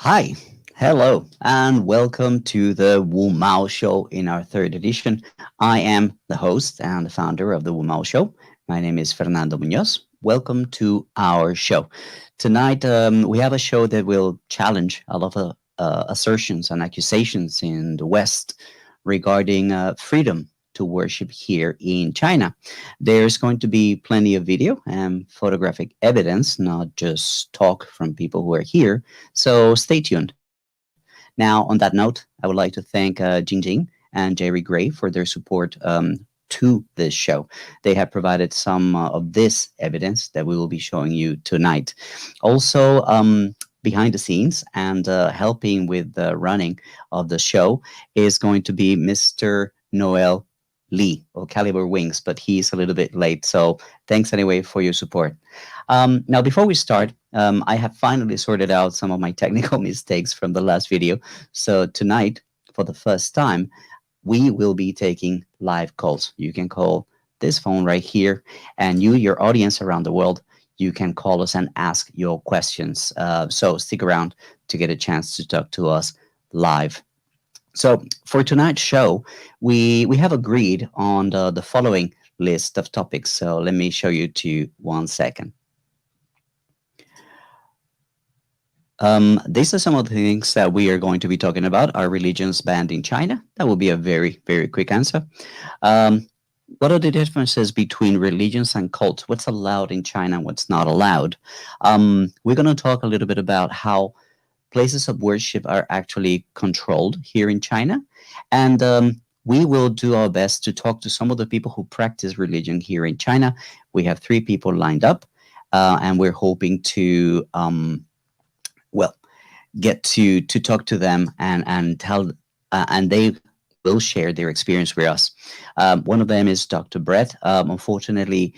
Hi, hello, and welcome to the WuMao Show in our third edition. I am the host and the founder of the WuMao Show. My name is Fernando Munoz. Welcome to our show. Tonight, we have a show that will challenge a lot of assertions and accusations in the West regarding freedom to worship here in China. There's going to be plenty of video and photographic evidence, not just talk from people who are here. So stay tuned. Now, on that note, I would like to thank Jingjing and Jerry Gray for their support to this show. They have provided some of this evidence that we will be showing you tonight. Also, behind the scenes and helping with the running of the show is going to be Mr. Noel Lee of Caliber Wings, but he's a little bit late. So thanks anyway for your support. Now, before we start, I have finally sorted out some of my technical mistakes from the last video. So tonight, for the first time, we will be taking live calls. You can call this phone right here, and you, your audience around the world, you can call us and ask your questions. So stick around to get a chance to talk to us live. So for tonight's show, we have agreed on the following list of topics. So let me show you to 1 second. These are some of the things that we are going to be talking about. Are religions banned in China? That will be a very, very quick answer. What are the differences between religions and cults? What's allowed in China and what's not allowed? We're going to talk a little bit about how places of worship are actually controlled here in China. And we will do our best to talk to some of the people who practice religion here in China. We have 3 people lined up, and we're hoping to, get to talk to them and tell, and they will share their experience with us. One of them is Dr. Brett. Unfortunately,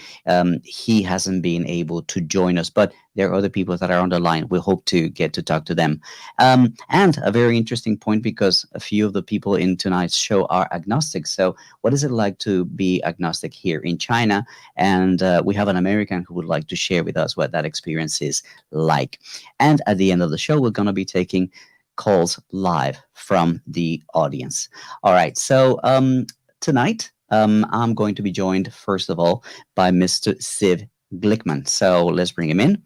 he hasn't been able to join us, but there are other people that are on the line. We hope to get to talk to them. And a very interesting point, because a few of the people in tonight's show are agnostic. So what is it like to be agnostic here in China? And we have an American who would like to share with us what that experience is like. And at the end of the show, we're going to be taking calls live from the audience. All right, so tonight I'm going to be joined, first of all, by Mr. Ziv Glickman. So let's bring him in.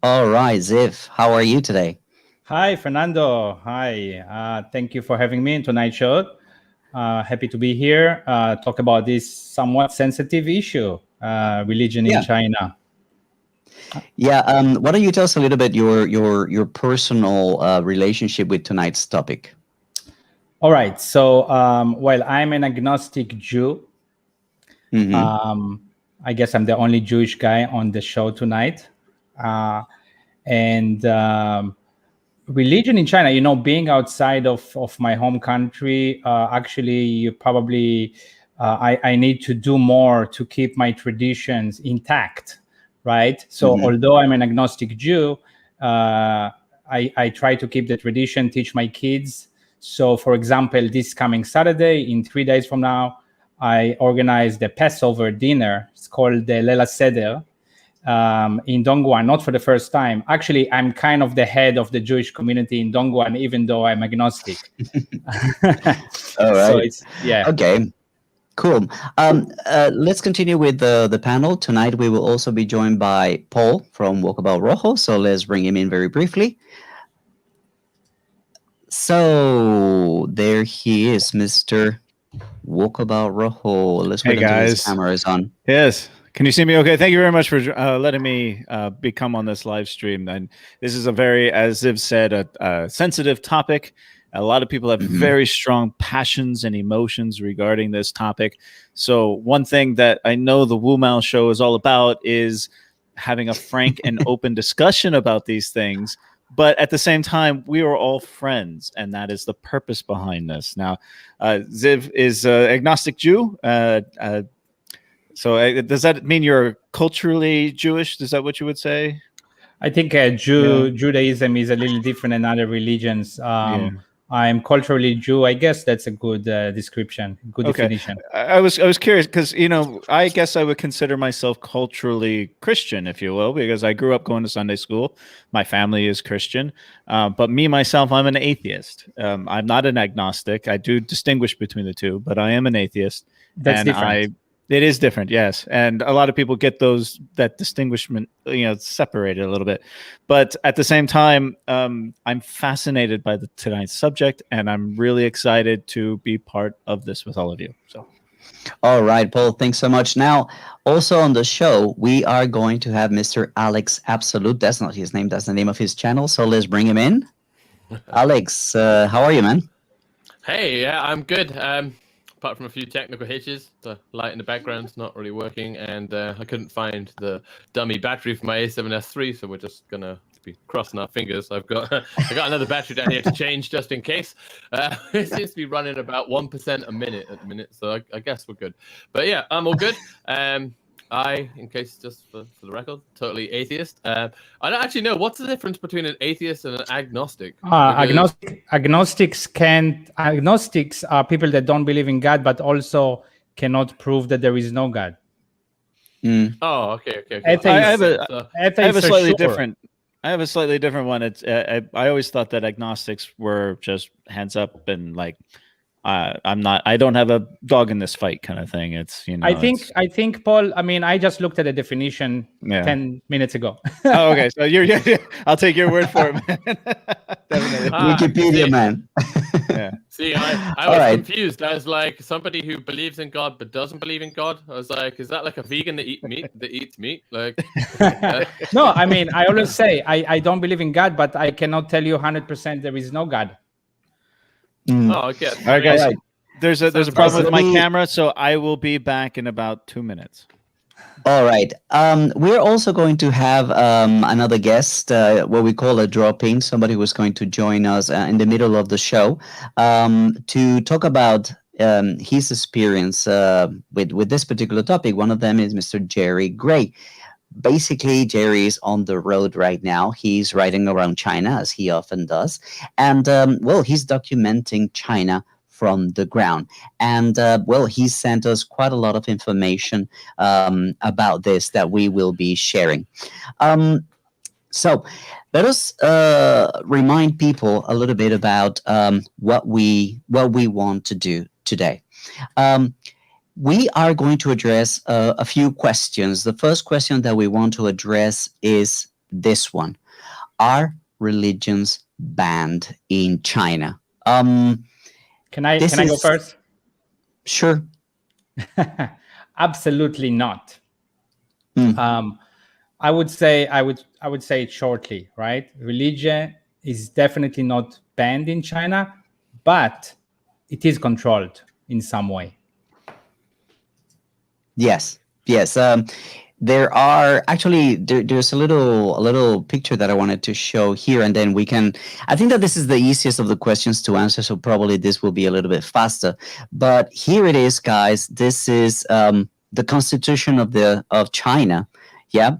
All right, Ziv, how are you today? Hi, Fernando. Hi. Thank you for having me in tonight's show. Happy to be here. Talk about this somewhat sensitive issue, religion in China. Yeah. Why don't you tell us a little bit your personal relationship with tonight's topic? All right. So, well, I'm an agnostic Jew. I guess I'm the only Jewish guy on the show tonight. And religion in China, being outside of my home country, actually, you probably, I need to do more to keep my traditions intact, right? So although I'm an agnostic Jew, I try to keep the tradition, teach my kids. So, for example, this coming Saturday, in 3 days from now, I organized a Passover dinner. It's called the Lela Seder. In Dongguan, not for the first time. Actually, I'm kind of the head of the Jewish community in Dongguan, even though I'm agnostic. All right. So it's, yeah. Okay. Cool. Let's continue with the panel. Tonight, we will also be joined by Paul from Walkabout Rojo. So let's bring him in very briefly. So there he is, Mr. Walkabout Rojo. Let's wait until his camera is on. Yes. Can you see me okay? Thank you very much for letting me become on this live stream. And this is a very, as Ziv said, a sensitive topic. A lot of people have very strong passions and emotions regarding this topic. So one thing that I know the WuMao show is all about is having a frank and open discussion about these things. But at the same time, we are all friends, and that is the purpose behind this. Now, Ziv is an agnostic Jew. So does that mean you're culturally Jewish? Is that what you would say? I think Judaism is a little different than other religions. I'm culturally Jew. I guess that's a good description, good definition. I was curious because I guess I would consider myself culturally Christian, if you will, because I grew up going to Sunday school. My family is Christian, but me myself, I'm an atheist. I'm not an agnostic. I do distinguish between the two, but I am an atheist. That's different. It is different, yes, and a lot of people get that distinguishment, separated a little bit. But at the same time, I'm fascinated by tonight's subject, and I'm really excited to be part of this with all of you. So, all right, Paul, thanks so much. Now, also on the show, we are going to have Mr. Alex Absolute. That's not his name; that's the name of his channel. So let's bring him in. Alex, how are you, man? Hey, yeah, I'm good. Apart from a few technical hitches, the light in the background's not really working, and I couldn't find the dummy battery for my A7S III, so we're just gonna be crossing our fingers. I got another battery down here to change just in case. It seems to be running about 1% a minute at the minute, so I guess we're good. But yeah, I'm all good. In case just for the record, totally atheist. I don't actually know what's the difference between an atheist and an agnostic. Agnostics are people that don't believe in God, but also cannot prove that there is no God. Oh, okay. I have a slightly sure. different. I have a slightly different one. It's I always thought that agnostics were just hands up and like. I don't have a dog in this fight kind of thing. It's, I think, Paul, I mean, I just looked at the definition 10 minutes ago. Oh, okay. So I'll take your word for it, man. Definitely. Wikipedia, man. Yeah. See, I was confused. I was like, somebody who believes in God but doesn't believe in God. I was like, is that like a vegan that eats meat? Like, no, I mean, I always say I don't believe in God, but I cannot tell you 100% there is no God. Oh, okay. All right, guys. There's a problem with my camera, so I will be back in about 2 minutes. All right. We're also going to have another guest, what we call a drop-in, somebody who's going to join us in the middle of the show to talk about his experience with this particular topic. One of them is Mr. Jerry Gray. Basically, Jerry is on the road right now. He's riding around China, as he often does. And, he's documenting China from the ground. And, he sent us quite a lot of information about this that we will be sharing. So let us remind people a little bit about what we want to do today. We are going to address a few questions. The first question that we want to address is this one. Are religions banned in China? Can I go first? Sure. Absolutely not. I would say it shortly, right? Religion is definitely not banned in China, but it is controlled in some way. Yes. There are actually there's a little picture that I wanted to show here, and then we can. I think that this is the easiest of the questions to answer, so probably this will be a little bit faster. But here it is, guys. This is the Constitution of China. Yeah,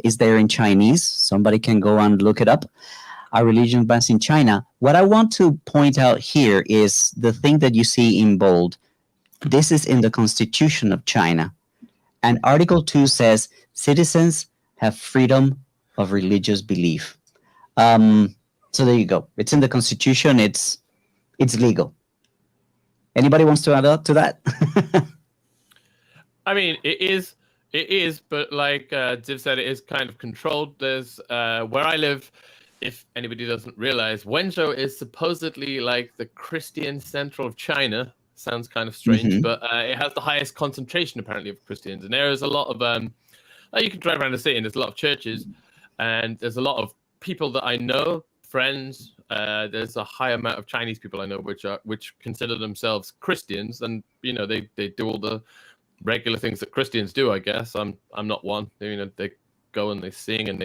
is there in Chinese? Somebody can go and look it up. Are religion bans in China? What I want to point out here is the thing that you see in bold. This is in the Constitution of China. And Article 2 says citizens have freedom of religious belief. So there you go. It's in the Constitution. It's legal. Anybody wants to add up to that? I mean, it is, but like Ziv said, it is kind of controlled. There's where I live, if anybody doesn't realize, Wenzhou is supposedly like the Christian center of China. Sounds kind of strange, but it has the highest concentration apparently of Christians, and there is a lot of you can drive around the city and there's a lot of churches, and there's a lot of people that I know, friends. There's a high amount of Chinese people I know which consider themselves Christians, and they do all the regular things that Christians do. I guess I'm not one. They go and they sing and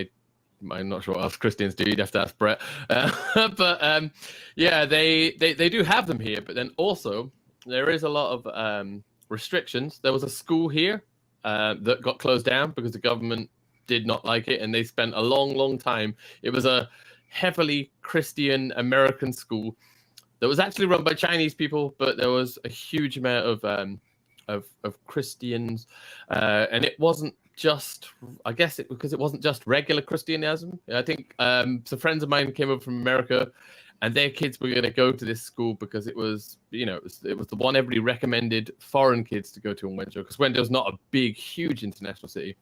I'm not sure what else Christians do. You'd have to ask Brett. But yeah, they do have them here, but then also. There is a lot of restrictions. There was a school here that got closed down because the government did not like it, and they spent a long time. It was a heavily Christian American school, that was actually run by Chinese people, but there was a huge amount of Christians, and it wasn't just, I guess, because it wasn't just regular Christianism. I think some friends of mine came over from America, and their kids were going to go to this school because it was, it was the one everybody recommended foreign kids to go to in Wenzhou, because Wenzhou's not a big, huge international city,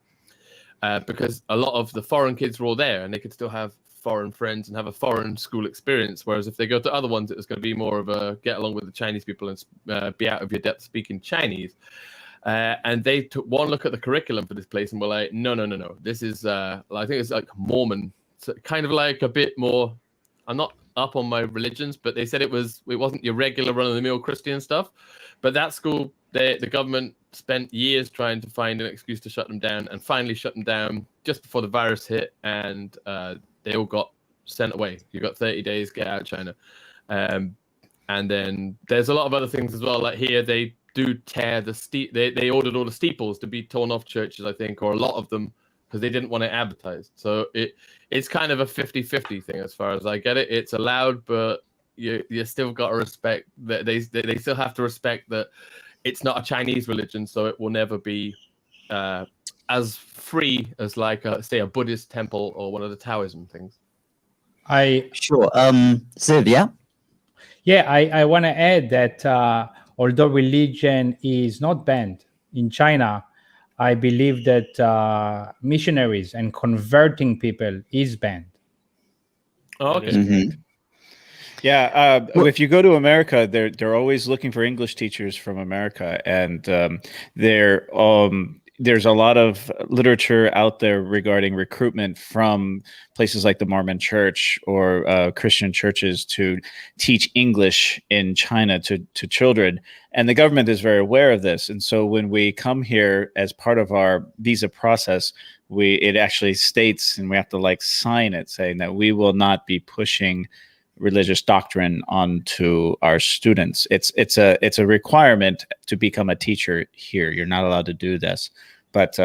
because a lot of the foreign kids were all there, and they could still have foreign friends and have a foreign school experience. Whereas if they go to other ones, it was going to be more of a get along with the Chinese people and be out of your depth speaking Chinese. And they took one look at the curriculum for this place and were like, no. This is, I think it's like Mormon, so kind of like a bit more. I'm not up on my religions, but they said it wasn't your regular run-of-the-mill Christian stuff. But that school, the government spent years trying to find an excuse to shut them down, and finally shut them down just before the virus hit, and they all got sent away. You got 30 days, get out of China. And then there's a lot of other things as well. Like here, they do tear the they ordered all the steeples to be torn off churches, I think, or a lot of them, because they didn't want it advertised. So it's kind of a 50-50 thing as far as I get it. It's allowed, but you still got to respect that they still have to respect that it's not a Chinese religion, so it will never be as free as like say a Buddhist temple or one of the Taoism things. Sure. Ziv, yeah? Yeah, I want to add that although religion is not banned in China, I believe that missionaries and converting people is banned. Oh, okay. Yeah, if you go to America, they're always looking for English teachers from America, and there's a lot of literature out there regarding recruitment from places like the Mormon Church or Christian churches to teach English in China to children. And the government is very aware of this. And so when we come here as part of our visa process, it actually states, and we have to like sign it, saying that we will not be pushing religious doctrine onto our students. It's a requirement to become a teacher here. You're not allowed to do this, but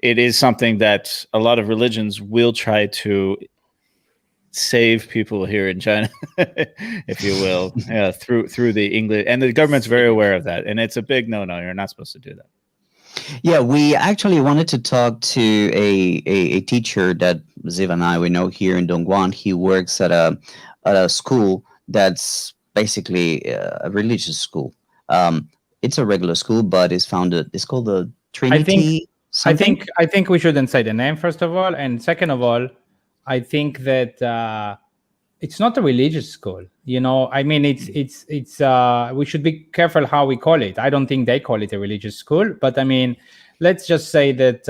it is something that a lot of religions will try to save people here in China, if you will, through the English, and the government's very aware of that, and it's a big no-no. You're not supposed to do that. Yeah, we actually wanted to talk to a teacher that Ziv and we know here in Dongguan. He works at a school that's basically a religious school. It's a regular school, but it's called the Trinity. I think we shouldn't say the name, first of all, and second of all, I think that it's not a religious school. I mean, it's we should be careful how we call it. I don't think they call it a religious school, but I mean, let's just say that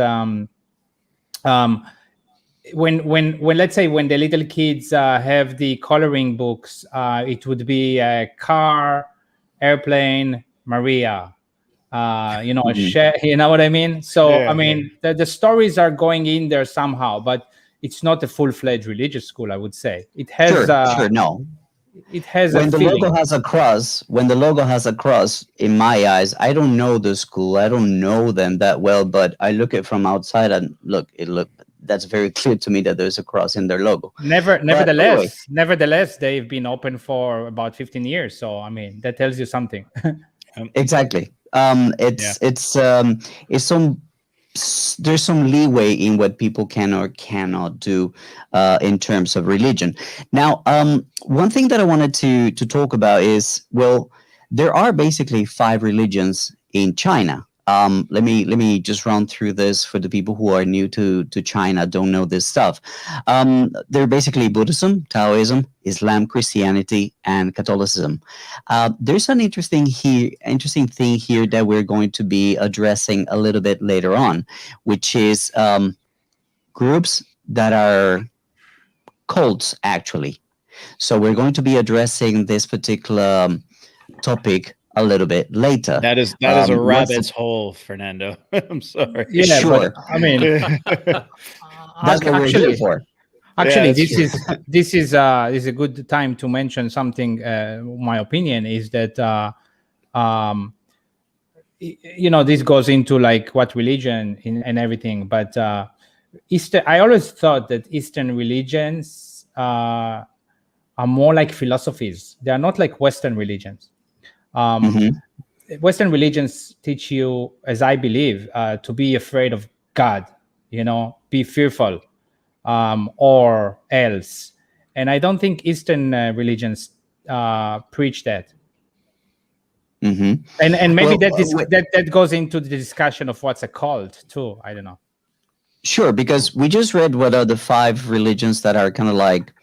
when let's say when the little kids have the coloring books, it would be a car, airplane, Maria. You know what I mean? So Yeah, I mean, the stories are going in there somehow, but it's not a full-fledged religious school, I would say. It has no. It has When a the feeling. logo has a cross, in my eyes, I don't know the school. I don't know them that well, but I look at it from outside and that's very clear to me that there's a cross in their logo. Nevertheless, they've been open for about 15 years. So I mean, that tells you something. Exactly. There's some leeway in what people can or cannot do in terms of religion. Now, one thing that I wanted to talk about is, well, there are basically 5 religions in China. Let me just run through this for the people who are new to China, don't know this stuff. They're basically Buddhism, Taoism, Islam, Christianity, and Catholicism. There's an interesting thing here that we're going to be addressing a little bit later on, which is groups that are cults, actually. So we're going to be addressing this particular topic a little bit later. That is a rabbit's hole, Fernando. I'm sorry. Yeah, sure. But, I mean, that's what we're here for. Actually, this is a good time to mention something. My opinion is that this goes into like what religion and everything. But I always thought that Eastern religions are more like philosophies. They are not like Western religions. Western religions teach you, as I believe, to be afraid of God, be fearful, or else. And I don't think Eastern religions preach that. And maybe that goes into the discussion of what's a cult too. I don't know. Sure, because we just read what are the 5 religions that are kind of like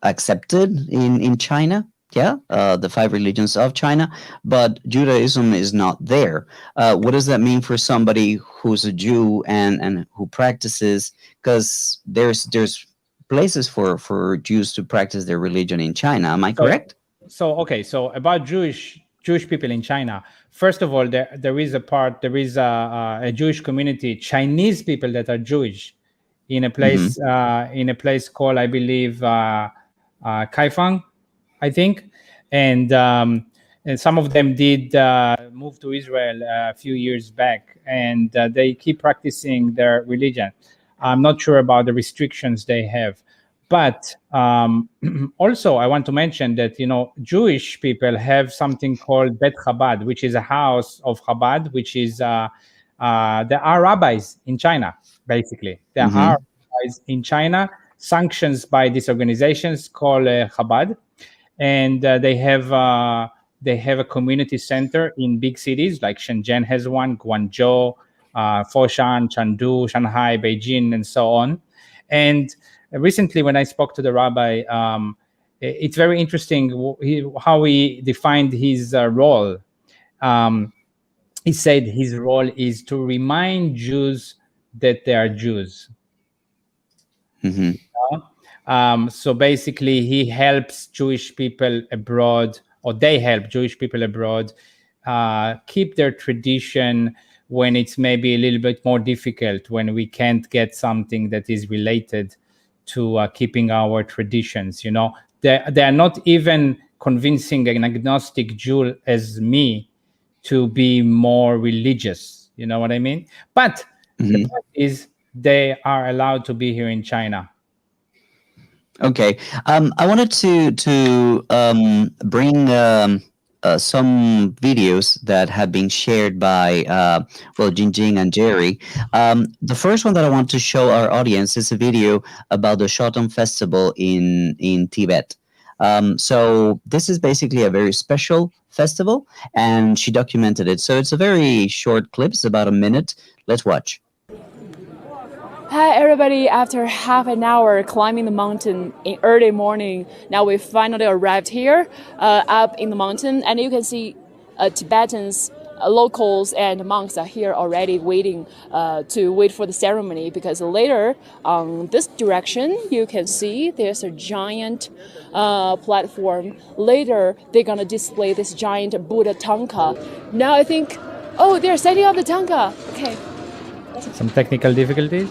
accepted in China. Yeah, the 5 religions of China, but Judaism is not there. What does that mean for somebody who's a Jew and who practices? Because there's places for Jews to practice their religion in China. Am I correct? So about Jewish people in China. First of all, there is a Jewish community, Chinese people that are Jewish, in a place called, I believe, Kaifeng, I think, and some of them did move to Israel a few years back, and they keep practicing their religion. I'm not sure about the restrictions they have, but also I want to mention that Jewish people have something called Bet Chabad, which is a house of Chabad, which is there are rabbis in China. Basically, there are rabbis in China, sanctions by these organizations called Chabad, and they have a community center in big cities like Shenzhen has one, Guangzhou, Foshan, Chengdu, Shanghai, Beijing, and so on. And recently, when I spoke to the rabbi, it's very interesting how he defined his role. He said his role is to remind Jews that they are Jews. So basically, he helps Jewish people abroad, or they help Jewish people abroad keep their tradition when it's maybe a little bit more difficult, when we can't get something that is related to keeping our traditions. They are not even convincing an agnostic Jew as me to be more religious. You know what I mean? But the point is, they are allowed to be here in China. Okay, I wanted to bring some videos that have been shared by Jingjing and Jerry. The first one that I want to show our audience is a video about the Shotan Festival in Tibet. So this is basically a very special festival, and she documented it. So it's a very short clip. It's about a minute. Let's watch. Hi everybody, after half an hour climbing the mountain in early morning, now we finally arrived here up in the mountain, and you can see Tibetans, locals and monks are here already waiting to wait for the ceremony, because later on this direction you can see there's a giant platform. Later they're gonna display this giant Buddha tanka. Now I think, oh, they're setting up the tanka. Okay. Some technical difficulties?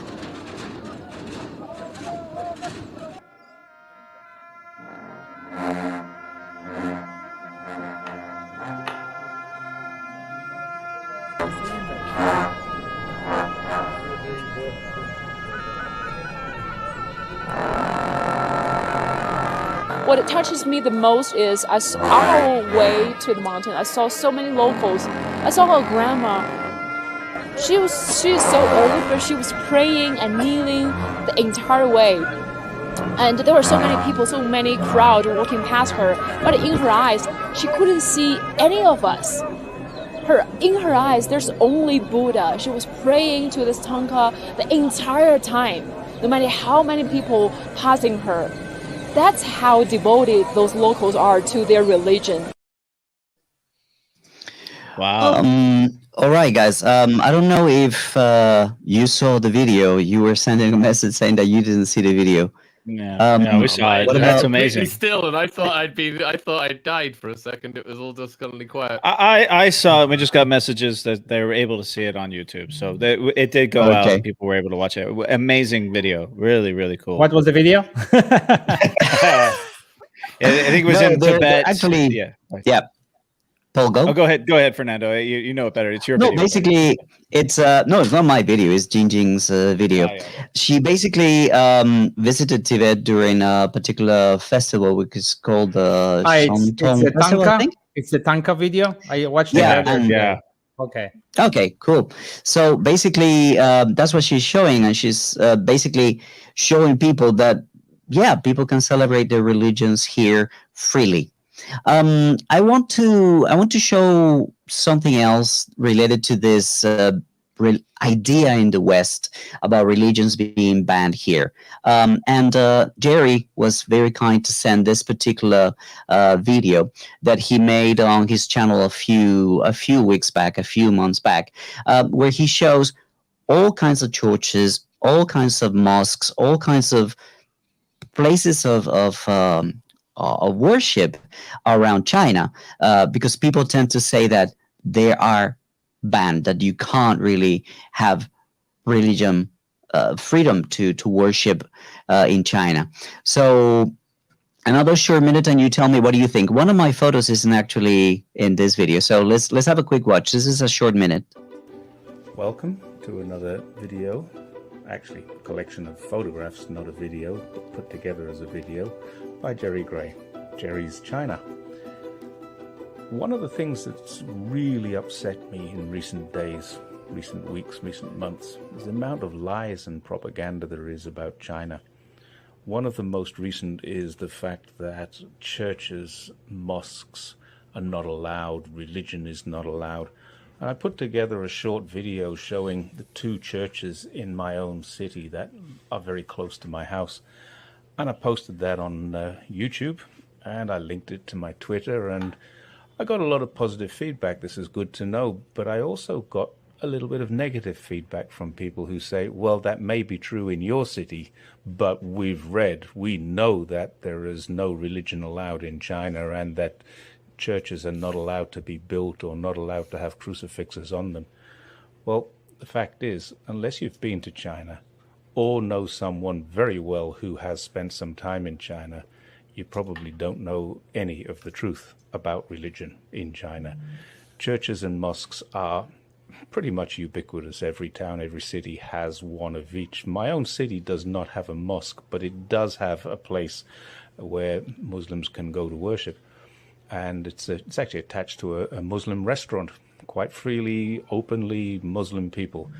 What touches me the most is on our way to the mountain, I saw so many locals. I saw a grandma. She is so old, but she was praying and kneeling the entire way. And there were so many people, so many crowd walking past her. But in her eyes, she couldn't see any of us. In her eyes, there's only Buddha. She was praying to this tanka the entire time, no matter how many people passing her. That's how devoted those locals are to their religion. Wow. All right, guys. I don't know if you saw the video. You were sending a message saying that you didn't see the video. Yeah, we saw it. What That's about- amazing. Still, and I thought I'd died for a second. It was all just suddenly quiet. I saw it. We just got messages that they were able to see it on YouTube, so it did go out, Okay. and people were able to watch it. Amazing video, really, really cool. What was the video? I think it was No, in they're Tibet. actually- yeah. Yeah. Paul, go. Oh, go ahead, Fernando. You know it better. It's your No, video. basically, it's no, it's not my video. It's Jingjing's video. Yeah. She basically visited Tibet during a particular festival, which is called the It's Shantung the Festival, I Tanka. think. It's the Tanka video. I watched it Yeah, earlier and today. Okay. okay, cool. So basically, that's what she's showing, and she's basically showing people that yeah, people can celebrate their religions here freely. I want to show something else related to this idea in the West about religions being banned here. And Jerry was very kind to send this particular video that he made on his channel a few weeks back, a few months back, where he shows all kinds of churches, all kinds of mosques, all kinds of places of worship around China, because people tend to say that they are banned, that you can't really have religion freedom to worship in China. So another short minute, and you tell me what do you think. One of my photos isn't actually in this video, so let's have a quick watch. This is a short minute. Welcome to another video, actually a collection of photographs, not a video, but put together as a video by Jerry Gray, Jerry's China. One of the things that's really upset me in recent days, recent weeks, recent months, is the amount of lies and propaganda there is about China. One of the most recent is the fact that churches, mosques are not allowed, religion is not allowed. And I put together a short video showing the two churches in my own city that are very close to my house. And I posted that on YouTube, and I linked it to my Twitter, and I got a lot of positive feedback. This is good to know, but I also got a little bit of negative feedback from people who say, well, that may be true in your city, but we know that there is no religion allowed in China, and that churches are not allowed to be built or not allowed to have crucifixes on them. Well, the fact is, unless you've been to China or know someone very well who has spent some time in China, you probably don't know any of the truth about religion in China. Churches and mosques are pretty much ubiquitous. Every town, every city has one of each. My own city does not have a mosque, but it does have a place where Muslims can go to worship. And it's actually attached to a Muslim restaurant, quite freely, openly Muslim people.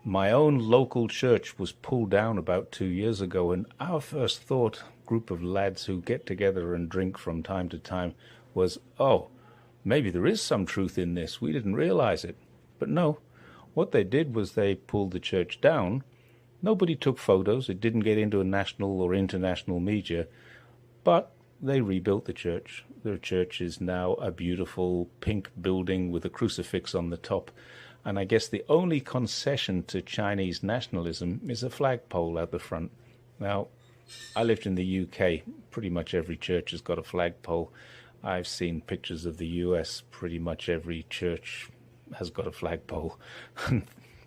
My own local church was pulled down about 2 years ago, and our first thought, group of lads who get together and drink from time to time, was, oh, maybe there is some truth in this. We didn't realize it. But no, what they did was they pulled the church down. Nobody took photos. It didn't get into a national or international media, but they rebuilt the church. Their church is now a beautiful pink building with a crucifix on the top. And I guess the only concession to Chinese nationalism is a flagpole at the front. Now, I lived in the UK. Pretty much every church has got a flagpole. I've seen pictures of the US. Pretty much every church has got a flagpole.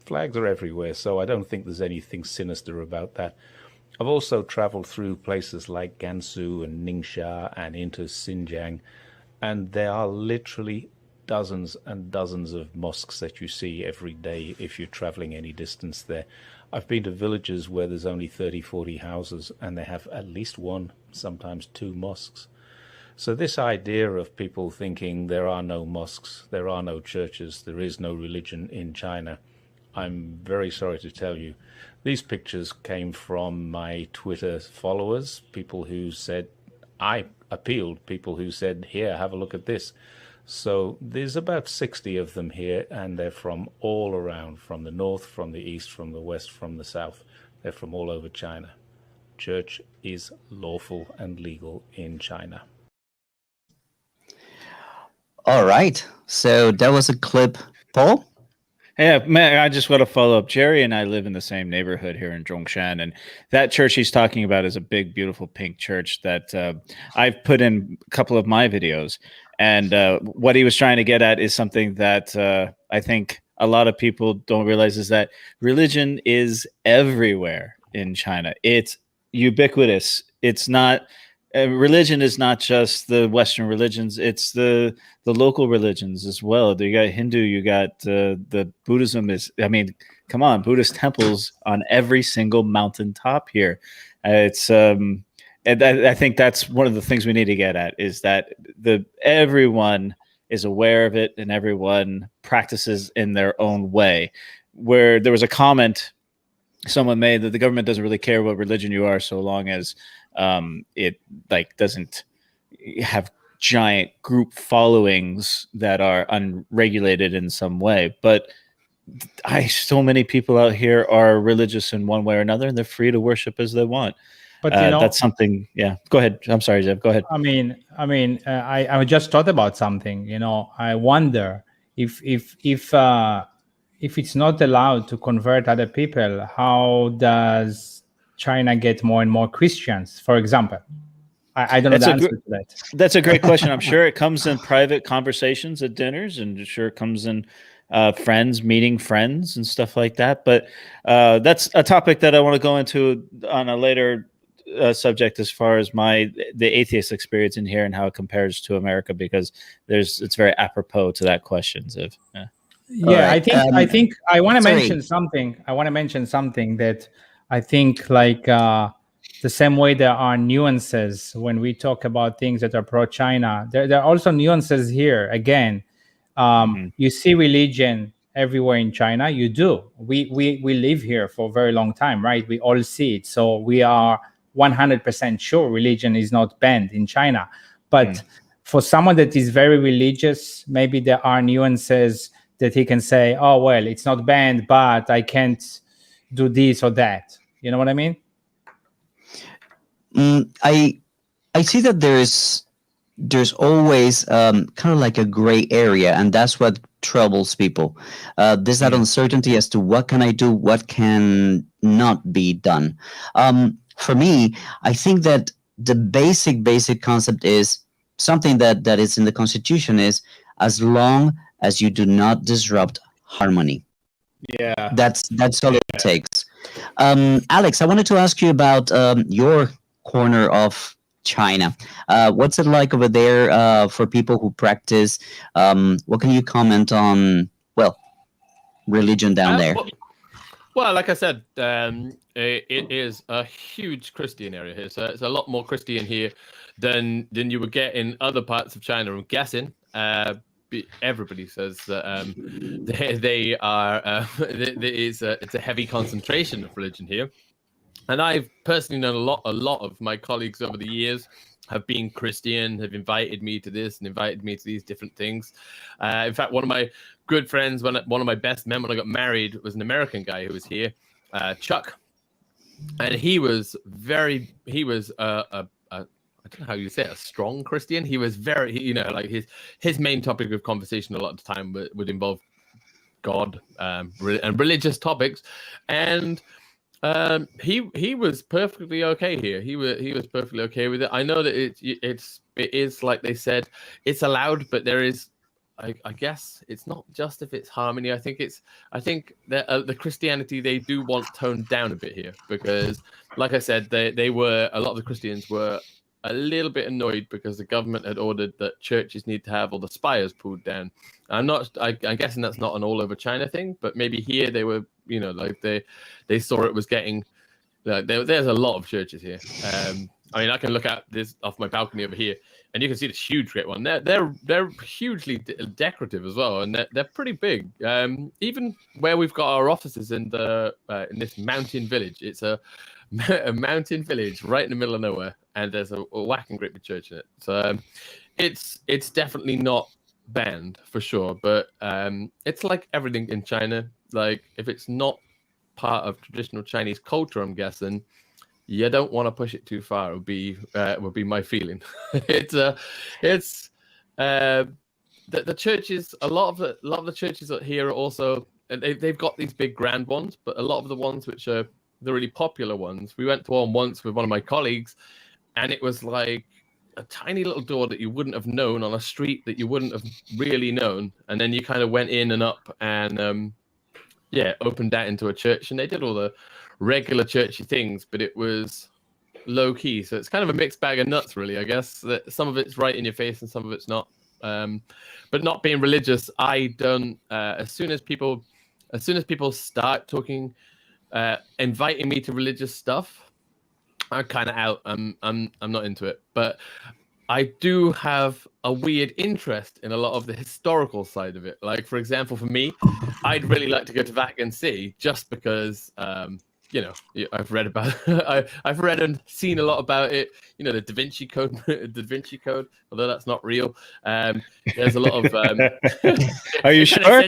Flags are everywhere, so I don't think there's anything sinister about that. I've also traveled through places like Gansu and Ningxia and into Xinjiang, and there are literally dozens and dozens of mosques that you see every day if you're traveling any distance there. I've been to villages where there's only 30, 40 houses, and they have at least one, sometimes two mosques. So this idea of people thinking there are no mosques, there are no churches, there is no religion in China, I'm very sorry to tell you, these pictures came from my Twitter followers, people who said, I appealed, people who said, here, have a look at this. So there's about 60 of them here, and they're from all around, from the north, from the east, from the west, from the south. They're from all over China. Church is lawful and legal in China. All right. So that was a clip. Paul? Yeah, man, I just want to follow up. Jerry and I live in the same neighborhood here in Zhongshan, and that church he's talking about is a big, beautiful pink church that I've put in a couple of my videos. And what he was trying to get at is something that I think a lot of people don't realize, is that religion is everywhere in China. It's ubiquitous. It's not religion is not just the Western religions; it's the local religions as well. You got Hindu, you got the Buddhism. I mean, come on, Buddhist temples on every single mountaintop here. And I think that's one of the things we need to get at, is that everyone is aware of it and everyone practices in their own way. Where there was a comment someone made that the government doesn't really care what religion you are, so long as it like doesn't have giant group followings that are unregulated in some way. But so many people out here are religious in one way or another, and they're free to worship as they want. But that's something. Yeah, go ahead. I'm sorry, Ziv. Go ahead. I just thought about something. I wonder if it's not allowed to convert other people, how does China get more and more Christians, for example? I don't know the answer to that. That's a great question. I'm sure it comes in private conversations at dinners, and I'm sure it comes in friends meeting friends and stuff like that. But that's a topic that I want to go into on a later subject, as far as the atheist experience in here and how it compares to America, because it's very apropos to that question, Ziv. Yeah, right. I think I want to mention something that I think, like the same way there are nuances when we talk about things that are pro-China, there are also nuances here. Again, you see religion everywhere in China. You do. We live here for a very long time, right? We all see it. So we are 100% sure religion is not banned in China. But for someone that is very religious, maybe there are nuances that he can say, oh, well, it's not banned, but I can't do this or that. You know what I mean? I see that there's always kind of like a gray area, and that's what troubles people. There's that uncertainty as to what can I do, what can not be done. For me, I think that the basic concept is something that is in the Constitution, is as long as you do not disrupt harmony. Yeah, that's all it takes. Alex, I wanted to ask you about your corner of China. What's it like over there for people who practice? What can you comment on? Well, religion down there. Well, like I said, it is a huge Christian area here. So it's a lot more Christian here than you would get in other parts of China, I'm guessing. Everybody says that they are. It's a heavy concentration of religion here, and I've personally known a lot of my colleagues over the years have been Christian, have invited me to this and invited me to these different things. In fact, one of my good friends, one of my best men when I got married, was an American guy who was here, Chuck, and he was I don't know how you say it, a strong Christian. He was very, like his main topic of conversation a lot of the time would involve God and religious topics, and he was perfectly okay here. He was perfectly okay with it. I know that it is like they said, it's allowed, but there is, I guess it's not just if it's harmony. I think that the Christianity they do want toned down a bit here, because, like I said, a lot of the Christians were a little bit annoyed because the government had ordered that churches need to have all the spires pulled down. I'm guessing that's not an all over China thing, but maybe here they were, they saw it was getting, there's a lot of churches here. I can look at this off my balcony over here, and you can see this huge great one. They're hugely decorative as well, and they're pretty big. Even where we've got our offices in this mountain village, it's a mountain village right in the middle of nowhere, and there's a whacking great big church in it. So it's definitely not banned for sure, but it's like everything in China. Like, if it's not part of traditional Chinese culture, I'm guessing you don't want to push it too far. Would be my feeling. The churches. A lot of the churches here are also, they've got these big grand ones, but a lot of the ones which are the really popular ones, we went to one once with one of my colleagues, and it was like a tiny little door that you wouldn't have known on a street that you wouldn't have really known, and then you kind of went in and up and opened that into a church, and they did all the regular churchy things, but it was low key. So it's kind of a mixed bag of nuts, really. I guess that some of it's right in your face and some of it's not. But not being religious, I don't. As soon as people start talking, inviting me to religious stuff, I'm kind of out. I'm not into it. But I do have a weird interest in a lot of the historical side of it. Like, for example, for me, I'd really like to go to Vatican City just because, I've read about I've read and seen a lot about it. You know, the Da Vinci Code, although that's not real. There's a lot of. Are you sure?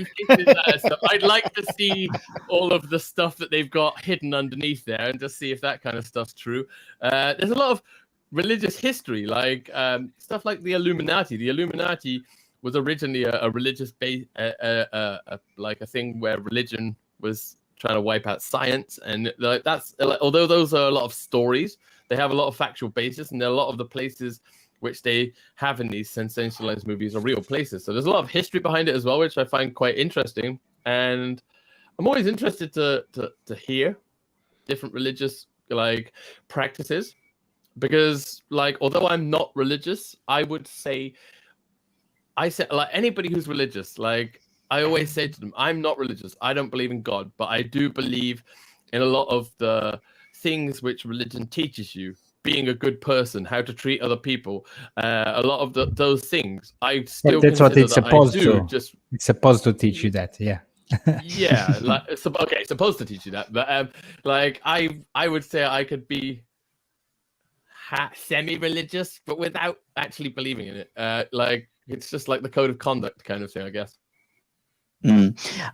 So I'd like to see all of the stuff that they've got hidden underneath there and just see if that kind of stuff's true. There's a lot of religious history, like stuff like the Illuminati. The Illuminati was originally a religious base, like a thing where religion was trying to wipe out science, and like that's although those are a lot of stories, they have a lot of factual basis, and a lot of the places which they have in these sensationalized movies are real places. So there's a lot of history behind it as well, which I find quite interesting, and I'm always interested to hear different religious like practices. Because, like, although I'm not religious, I would say, like, anybody who's religious, like, I always say to them, I'm not religious. I don't believe in God, but I do believe in a lot of the things which religion teaches you. Being a good person, how to treat other people, a lot of those things. I still that's what it's supposed to. Just it's supposed to teach you that, yeah. Yeah, like okay, it's supposed to teach you that, but like I would say I could be semi-religious, but without actually believing in it. Like it's just like the code of conduct kind of thing, I guess.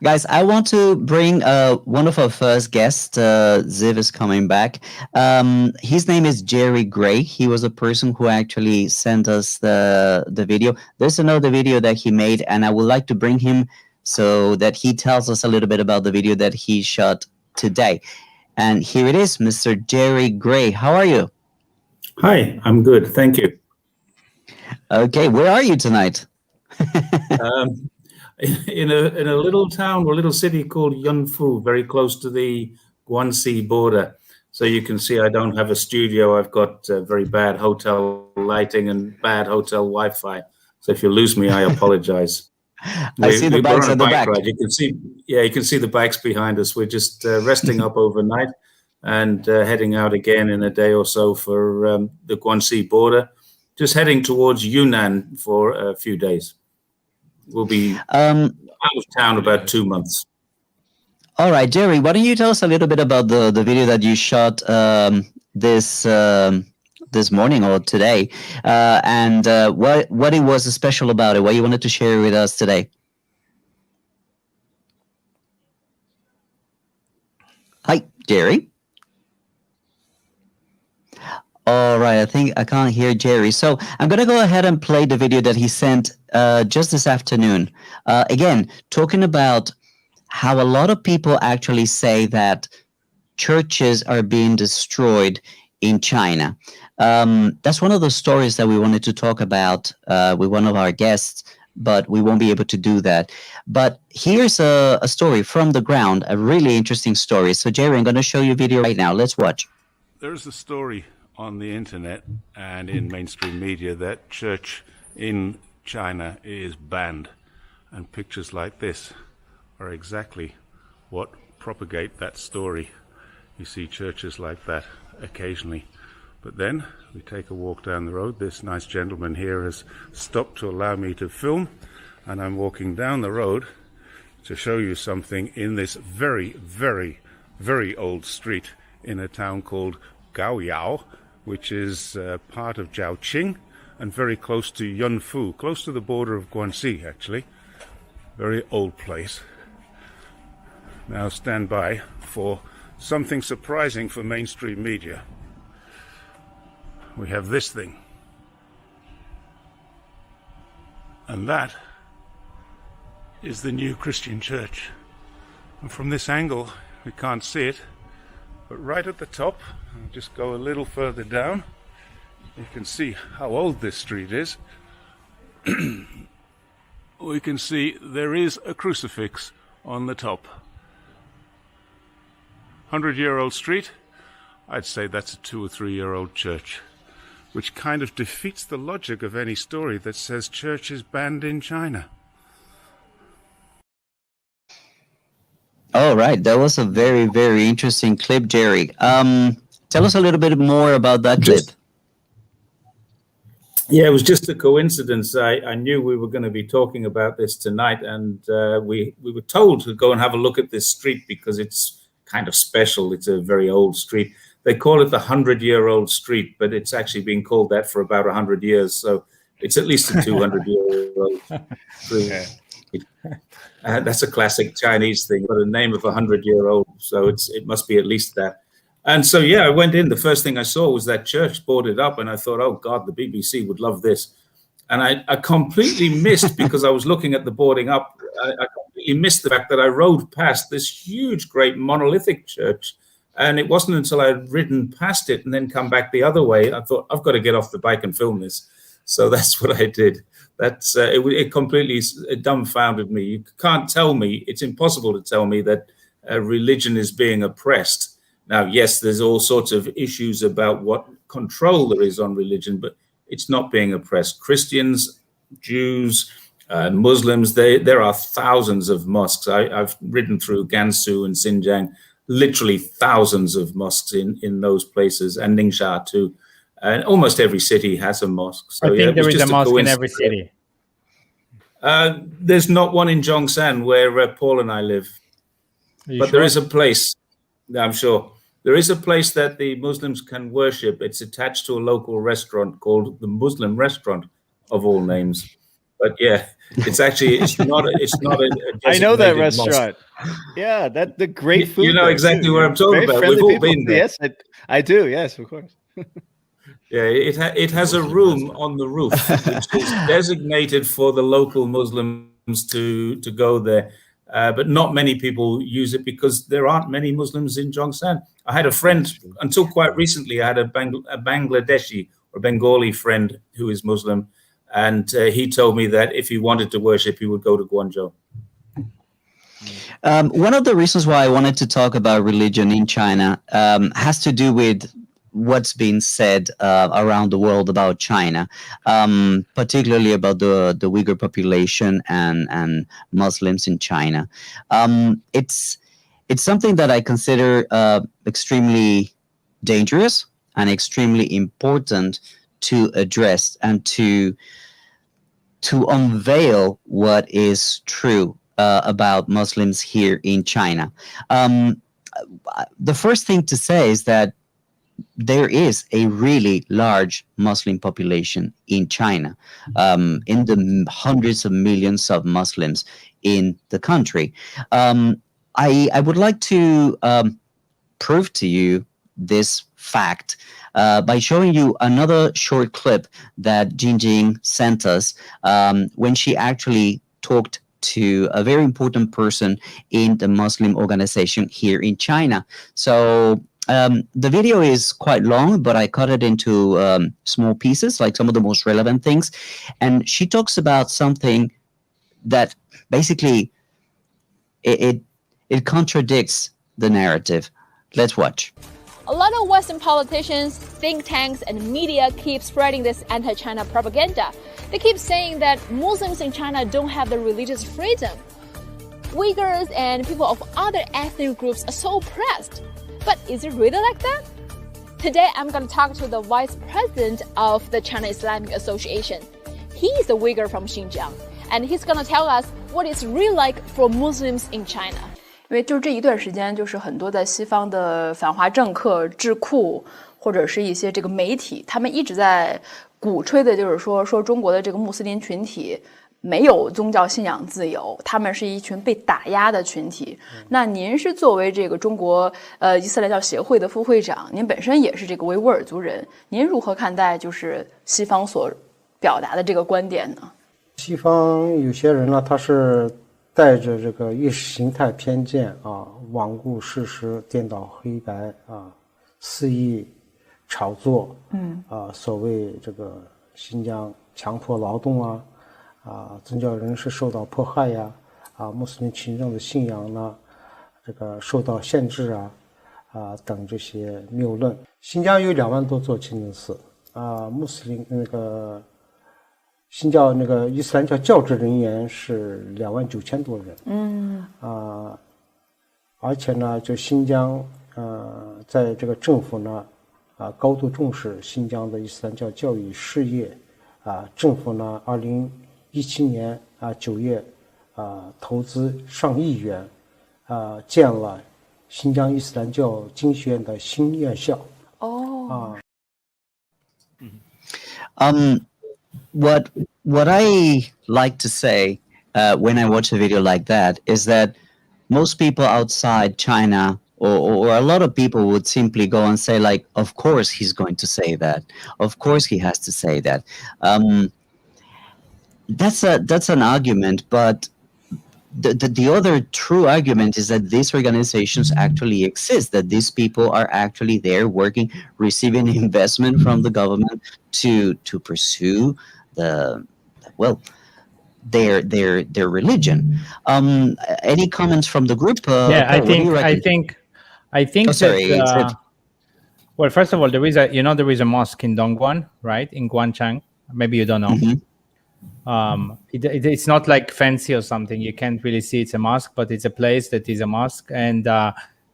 Guys, I want to bring one of our first guests. Ziv is coming back. His name is Jerry Gray. He was a person who actually sent us the video. There's another video that he made, and I would like to bring him so that he tells us a little bit about the video that he shot today. And here it is, Mr. Jerry Gray. How are you? Hi, I'm good. Thank you. Okay, where are you tonight? In a little town or little city called Yunfu, very close to the Guangxi border. So you can see I don't have a studio. I've got very bad hotel lighting and bad hotel Wi-Fi. So if you lose me, I apologize. I see the bikes at the back. Ride. You can see the bikes behind us. We're just resting up overnight and heading out again in a day or so for the Guangxi border. Just heading towards Yunnan for a few days. We'll be out of town about 2 months. All right, Jerry, why don't you tell us a little bit about the video that you shot this morning or today, and what it was special about it, what you wanted to share with us today. Hi, Jerry. All right, I think I can't hear Jerry. So I'm going to go ahead and play the video that he sent just this afternoon. Again, talking about how a lot of people actually say that churches are being destroyed in China. That's one of the stories that we wanted to talk about with one of our guests, but we won't be able to do that. But here's a story from the ground, a really interesting story. So, Jerry, I'm going to show you a video right now. Let's watch. There's a story on the internet and in mainstream media that church in China is banned, and pictures like this are exactly what propagate that story. You see churches like that occasionally, but then we take a walk down the road. This nice gentleman here has stopped to allow me to film, and I'm walking down the road to show you something in this very, very, very old street in a town called Gaoyao, which is part of Zhaoqing and very close to Yunfu, close to the border of Guangxi, actually. Very old place. Now stand by for something surprising for mainstream media. We have this thing. And that is the new Christian church. And from this angle, we can't see it, but right at the top, I'll just go a little further down, you can see how old this street is. We can see there is a crucifix on the top. 100-year-old street. I'd say that's a 2 or 3 year old church, which kind of defeats the logic of any story that says church is banned in China. All right, that was a very, very interesting clip, Jerry. Tell us a little bit more about that clip. Yeah, it was just a coincidence. I knew we were going to be talking about this tonight, and we were told to go and have a look at this street because it's kind of special. It's a very old street. They call it the 100-year-old street, but it's actually been called that for about 100 years. So it's at least a 200-year-old street. That's a classic Chinese thing, but a name of a 100-year-old. So it must be at least that. And so, yeah, I went in. The first thing I saw was that church boarded up, and I thought, oh, God, the BBC would love this. And I completely missed, because I was looking at the boarding up, I completely missed the fact that I rode past this huge, great monolithic church. And it wasn't until I'd ridden past it and then come back the other way, I thought, I've got to get off the bike and film this. So that's what I did. That's it completely dumbfounded me. You can't tell me, it's impossible to tell me that religion is being oppressed. Now, yes, there's all sorts of issues about what control there is on religion, but it's not being oppressed. Christians, Jews, Muslims, there are thousands of mosques. I've ridden through Gansu and Xinjiang, literally thousands of mosques in those places, and Ningxia too. And almost every city has a mosque. So, I think there is a mosque in every city. There's not one in Zhongshan where Paul and I live. But there is a place, I'm sure. There is a place that the Muslims can worship. It's attached to a local restaurant called the Muslim Restaurant, of all names. But yeah, it's not a I know that mosque. restaurant. Yeah, the great food. You know exactly too. what I'm talking about. We've all been there. Yes, I do. Yes, of course. Yeah, it has a room on the roof which is designated for the local Muslims to go there. But not many people use it because there aren't many Muslims in Zhongshan. I had a friend, until quite recently, I had a Bangladeshi or Bengali friend who is Muslim, and he told me that if he wanted to worship, he would go to Guangzhou. One of the reasons why I wanted to talk about religion in China has to do with what's been said around the world about China, particularly about the Uyghur population and Muslims in China. It's something that I consider extremely dangerous and extremely important to address and to unveil what is true about Muslims here in China. The first thing to say is that there is a really large Muslim population in China, in the hundreds of millions of Muslims in the country. I would like to prove to you this fact by showing you another short clip that Jingjing sent us when she actually talked to a very important person in the Muslim organization here in China. So the video is quite long, but I cut it into small pieces, like some of the most relevant things. And she talks about something that basically it contradicts the narrative. Let's watch. A lot of Western politicians, think tanks, and media keep spreading this anti-China propaganda. They keep saying that Muslims in China don't have the religious freedom. Uyghurs and people of other ethnic groups are so oppressed. But is it really like that? Today, I'm going to talk to the vice president of the China Islamic Association. He's a Uyghur from Xinjiang, and he's going to tell us what it's really like for Muslims in China. 因为就这一段时间，就是很多在西方的反华政客、智库或者是一些这个媒体，他们一直在鼓吹的，就是说中国的这个穆斯林群体没有宗教信仰自由，他们是一群被打压的群体。那您是作为这个中国伊斯兰教协会的副会长，您本身也是这个维吾尔族人，您如何看待就是西方所表达的这个观点呢？西方有些人呢，他是带着这个意识形态偏见啊，罔顾事实，颠倒黑白啊，肆意炒作，所谓这个新疆强迫劳动宗教人士受到迫害呀，穆斯林群众的信仰呢，这个受到限制等这些谬论。新疆有2万多座清真寺穆斯林那个新教那个伊斯兰教教职人员是29000多人。而且呢，就新疆在这个政府呢高度重视新疆的伊斯兰教教育事业政府呢2017年9月投资上亿元建了新疆伊斯兰教经学院的新院校。What I like to say when I watch a video like that is that most people outside China or a lot of people would simply go and say like, of course he's going to say that. Of course he has to say that. That's an argument, but the other true argument is that these organizations actually exist, that these people are actually there working, receiving investment from the government to pursue their religion. Any comments from the group? Paul, I think that well, first of all, there is a mosque in Dongguan, right, in Guangchang. Maybe you don't know. It's not like fancy or something. You can't really see it's a mosque, but it's a place that is a mosque. And the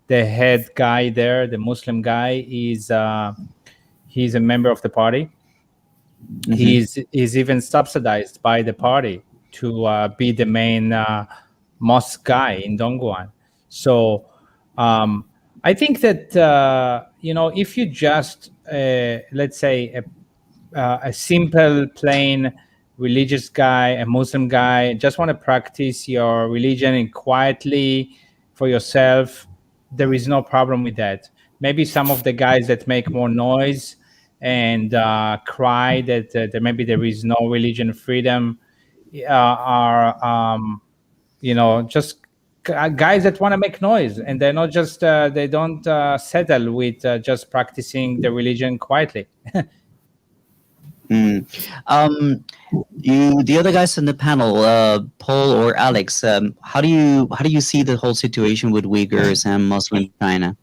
head guy there, the Muslim guy, he's a member of the party. He's even subsidized by the party to be the main mosque guy in Dongguan. So I think that if you just let's say a simple, plain religious guy, a Muslim guy, just want to practice your religion and quietly for yourself, there is no problem with that. Maybe some of the guys that make more noise and cry that maybe there is no religion freedom are just guys that want to make noise, and they're not just they don't settle with just practicing the religion quietly. The other guys in the panel, Paul or Alex, how do you see the whole situation with Uyghurs and Muslim China?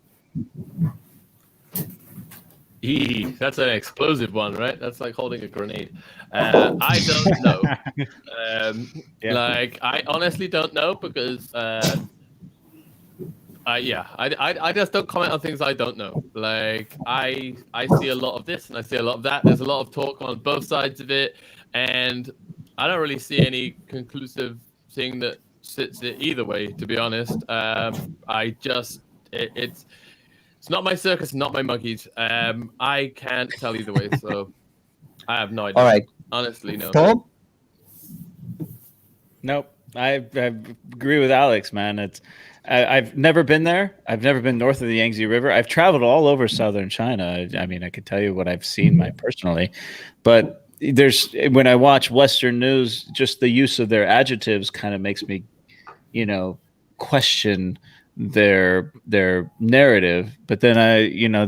That's an explosive one, right? That's like holding a grenade. I don't know. Like, I honestly don't know because I just don't comment on things I don't know. Like, I see a lot of this and I see a lot of that. There's a lot of talk on both sides of it, and I don't really see any conclusive thing that sits it either way, to be honest. It's not my circus, not my monkeys. I can't tell either way, so I have no idea. All right. Honestly, no. Paul? Nope. I agree with Alex, man. I've never been there. I've never been north of the Yangtze River. I've traveled all over southern China. I mean, I could tell you what I've seen personally, but when I watch Western news, just the use of their adjectives kind of makes me, question their narrative. But then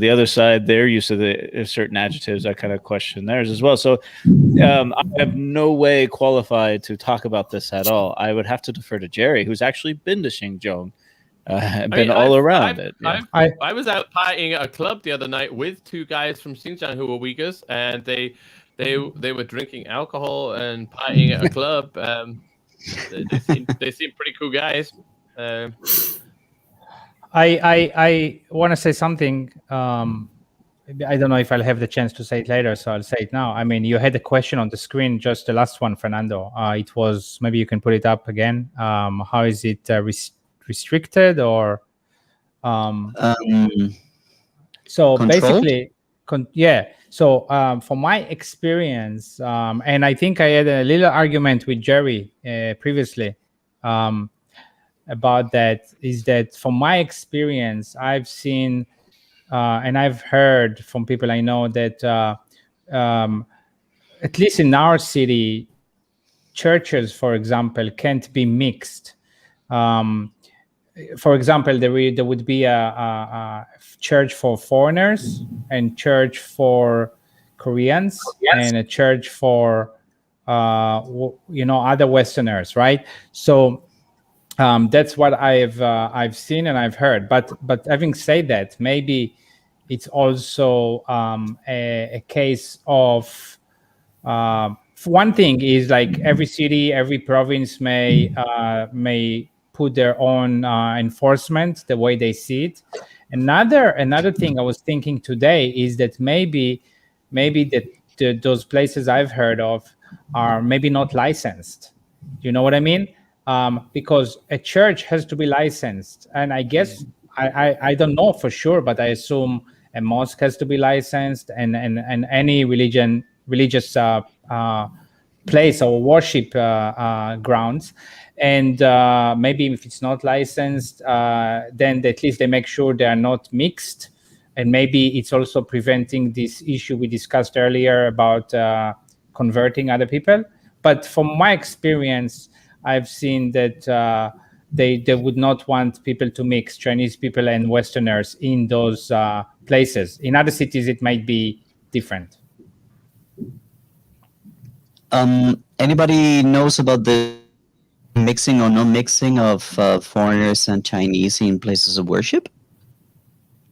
the other side, their use of the certain adjectives, I kind of question theirs as well. So I have no way qualified to talk about this at all. I would have to defer to Jerry, who's actually been to Xinjiang, all around it. Yeah. I was out partying at a club the other night with two guys from Xinjiang who were Uyghurs, and they were drinking alcohol and partying at a club. They seem pretty cool guys. I want to say something. I don't know if I'll have the chance to say it later, so I'll say it now. I mean, you had a question on the screen, just the last one, Fernando. It was, maybe you can put it up again. How is it restricted or? So controlled? Basically, So from my experience, and I think I had a little argument with Jerry previously about that, is that from my experience, I've seen and I've heard from people I know that at least in our city, churches, for example, can't be mixed. For example, there would be a church for foreigners and church for Koreans and a church for other Westerners, right? So That's what I've seen and I've heard. But having said that, maybe it's also a case of one thing is like every city, every province may put their own enforcement the way they see it. Another thing I was thinking today is that maybe those places I've heard of are maybe not licensed. You know what I mean? Because a church has to be licensed, and I guess I don't know for sure, but I assume a mosque has to be licensed, and any religious place or worship grounds. And maybe if it's not licensed, then at least they make sure they are not mixed. And maybe it's also preventing this issue we discussed earlier about converting other people. But from my experience, I've seen that they would not want people to mix Chinese people and Westerners in those places. In other cities, it might be different. Anybody knows about the mixing or no mixing of foreigners and Chinese in places of worship?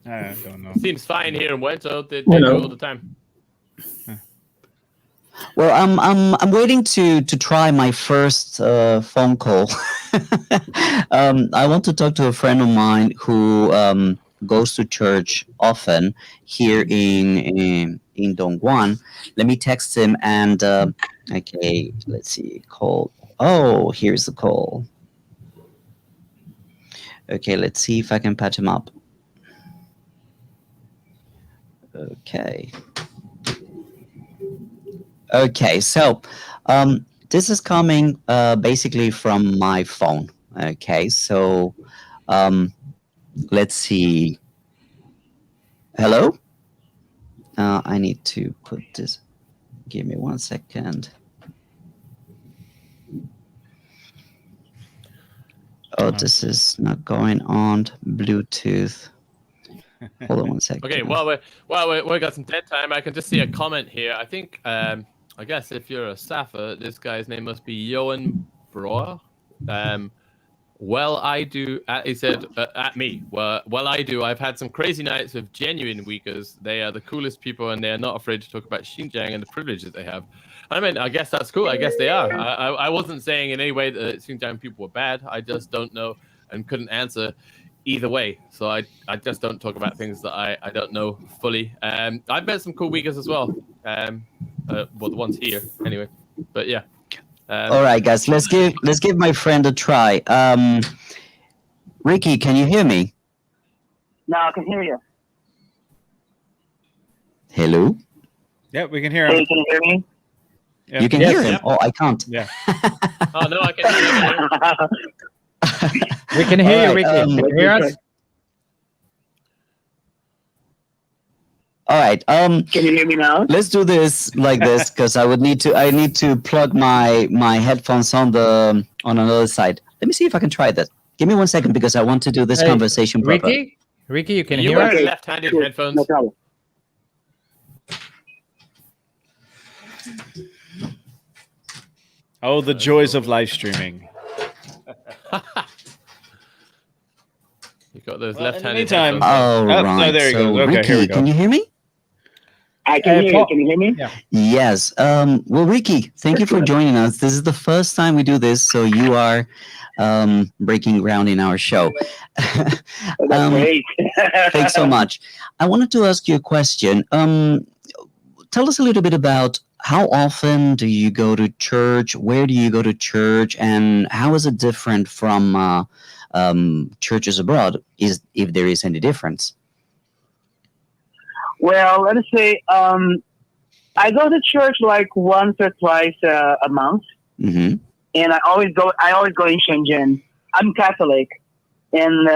I don't know. Seems fine here in Wenzhou. They do all the time. Well, I'm waiting to try my first phone call. I want to talk to a friend of mine who goes to church often here in Dongguan. Let me text him and okay, let's see. Call. Oh, here's the call. Okay, let's see if I can patch him up. Okay. Okay, so this is coming basically from my phone. Okay, so let's see. Hello? I need to put this. Give me 1 second. Oh, this is not going on Bluetooth. Hold on 1 second. Okay, while we got some dead time, I can just see a comment here. I think I guess if you're a Safa, this guy's name must be Johan Broer. Well, I do. He said at me. Well, I do. I've had some crazy nights with genuine Uyghurs. They are the coolest people, and they are not afraid to talk about Xinjiang and the privileges they have. I mean, I guess that's cool. I guess they are. I wasn't saying in any way that Xinjiang people were bad. I just don't know and couldn't answer either way. So I just don't talk about things that I don't know fully. I've met some cool Uyghurs as well. Well, the ones here anyway. But yeah. All right, guys, let's give my friend a try. Ricky, can you hear me? No, I can hear you. Hello? Yeah, we can hear him. Hey, can you hear me? Yep. You can hear him? Oh, I can't. Yeah. Oh, no, I can hear you. We can hear you, Ricky. Can you hear us? All right. Can you hear me now? Let's do this like this because I need to plug my headphones on another side. Let me see if I can try that. Give me 1 second because I want to do this conversation proper. Ricky, you can You hear us? wear left-handed headphones. No problem. Oh, the joys of live streaming. You've got those Well, in the left-handed meantime- headphones. Oh, Oh, right. no, there you So, go. Okay, Ricky, here we go. can you hear me? I can hear you. Can you hear me? Yeah. Yes. Well, Ricky, thank you for joining us. This is the first time we do this, so you are breaking ground in our show. That's great. Thanks so much. I wanted to ask you a question. Tell us a little bit about how often do you go to church? Where do you go to church? And how is it different from churches abroad, if there is any difference? Well, let us say I go to church like once or twice a month, Mm-hmm. and I always go in Shenzhen. I'm Catholic, and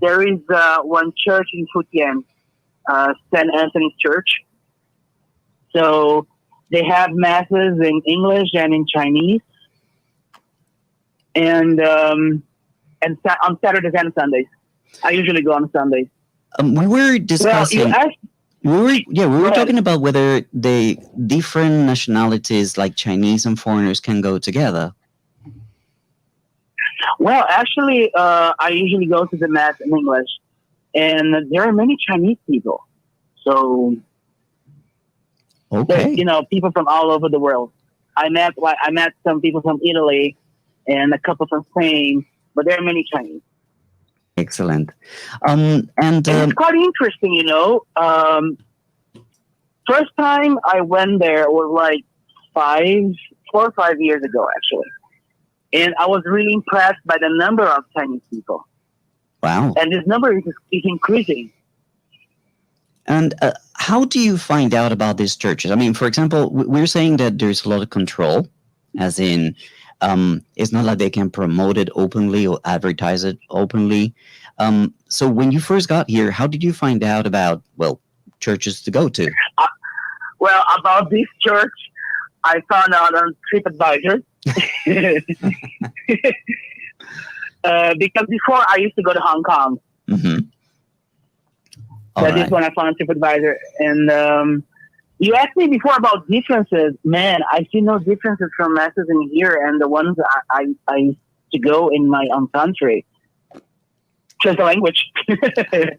there is one church in Futian, St. Anthony's Church. So they have masses in English and in Chinese, and on Saturdays and Sundays. I usually go on Sundays. We were discussing. Well, you asked. We were ahead. talking about whether the different nationalities like Chinese and foreigners can go together. Well, actually, I usually go to the mass in English, and there are many Chinese people. So, Okay. people from all over the world. I met some people from Italy, and a couple from Spain, but there are many Chinese. Excellent. And it's quite interesting, first time I went there was like 4 or 5 years ago, actually. And I was really impressed by the number of Chinese people. Wow. And this number is increasing. And how do you find out about these churches? I mean, for example, we're saying that there's a lot of control, as in it's not like they can promote it openly or advertise it openly. So when you first got here, how did you find out about, churches to go to? Well, about this church, I found out on TripAdvisor. Because before I used to go to Hong Kong. Mm-hmm. So this one I found on TripAdvisor. And you asked me before about differences. Man, I see no differences from masses in here and the ones I used to go in my own country. Just the language.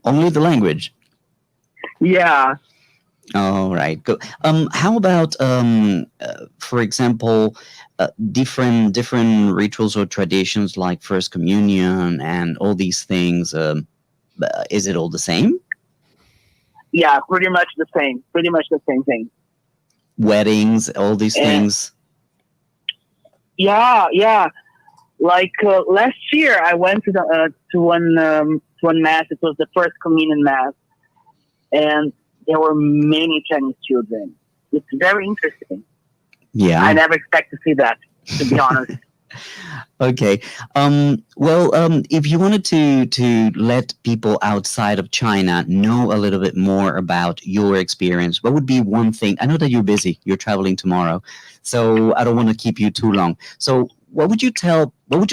Only the language? Yeah. All right. Good. How about, for example, different rituals or traditions like First Communion and all these things? Is it all the same? Yeah, pretty much the same. Pretty much the same thing. Weddings, all these things. Yeah. Like last year, I went to one mass. It was the First Communion mass, and there were many Chinese children. It's very interesting. Yeah, I never expect to see that, to be honest. Okay. If you wanted to let people outside of China know a little bit more about your experience, what would be one thing? I know that you're busy. You're traveling tomorrow, so I don't want to keep you too long. So what would you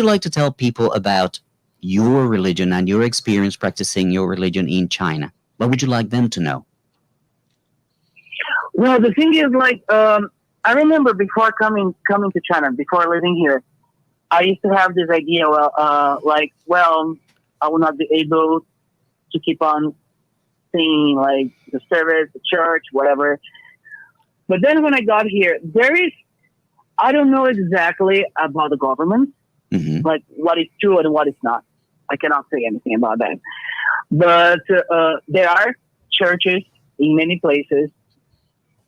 like to tell people about your religion and your experience practicing your religion in China? What would you like them to know? Well, the thing is, like, I remember before coming to China, before living here, I used to have this idea, I will not be able to keep on seeing, like, the service, the church, whatever. But then when I got here, I don't know exactly about the government, like what is true and what is not. I cannot say anything about that. But there are churches in many places.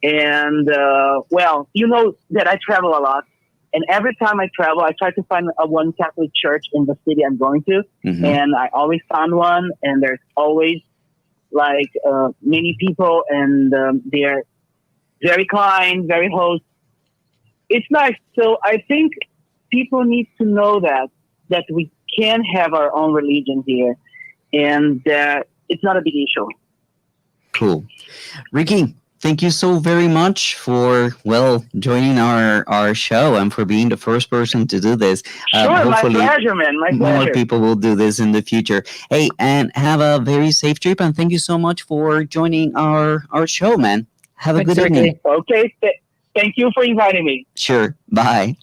And, you know that I travel a lot. And every time I travel, I try to find one Catholic church in the city I'm going to. And I always found one. And there's always, like, many people. And they're very kind, very host. It's nice. So I think people need to know that we can have our own religion here. And it's not a big issue. Cool. Ricky, thank you so very much for, joining our show and for being the first person to do this. Sure, hopefully my pleasure, man. My pleasure. More people will do this in the future. Hey, and have a very safe trip, and thank you so much for joining our show, man. Have a good evening. Okay, thank you for inviting me. Sure, bye.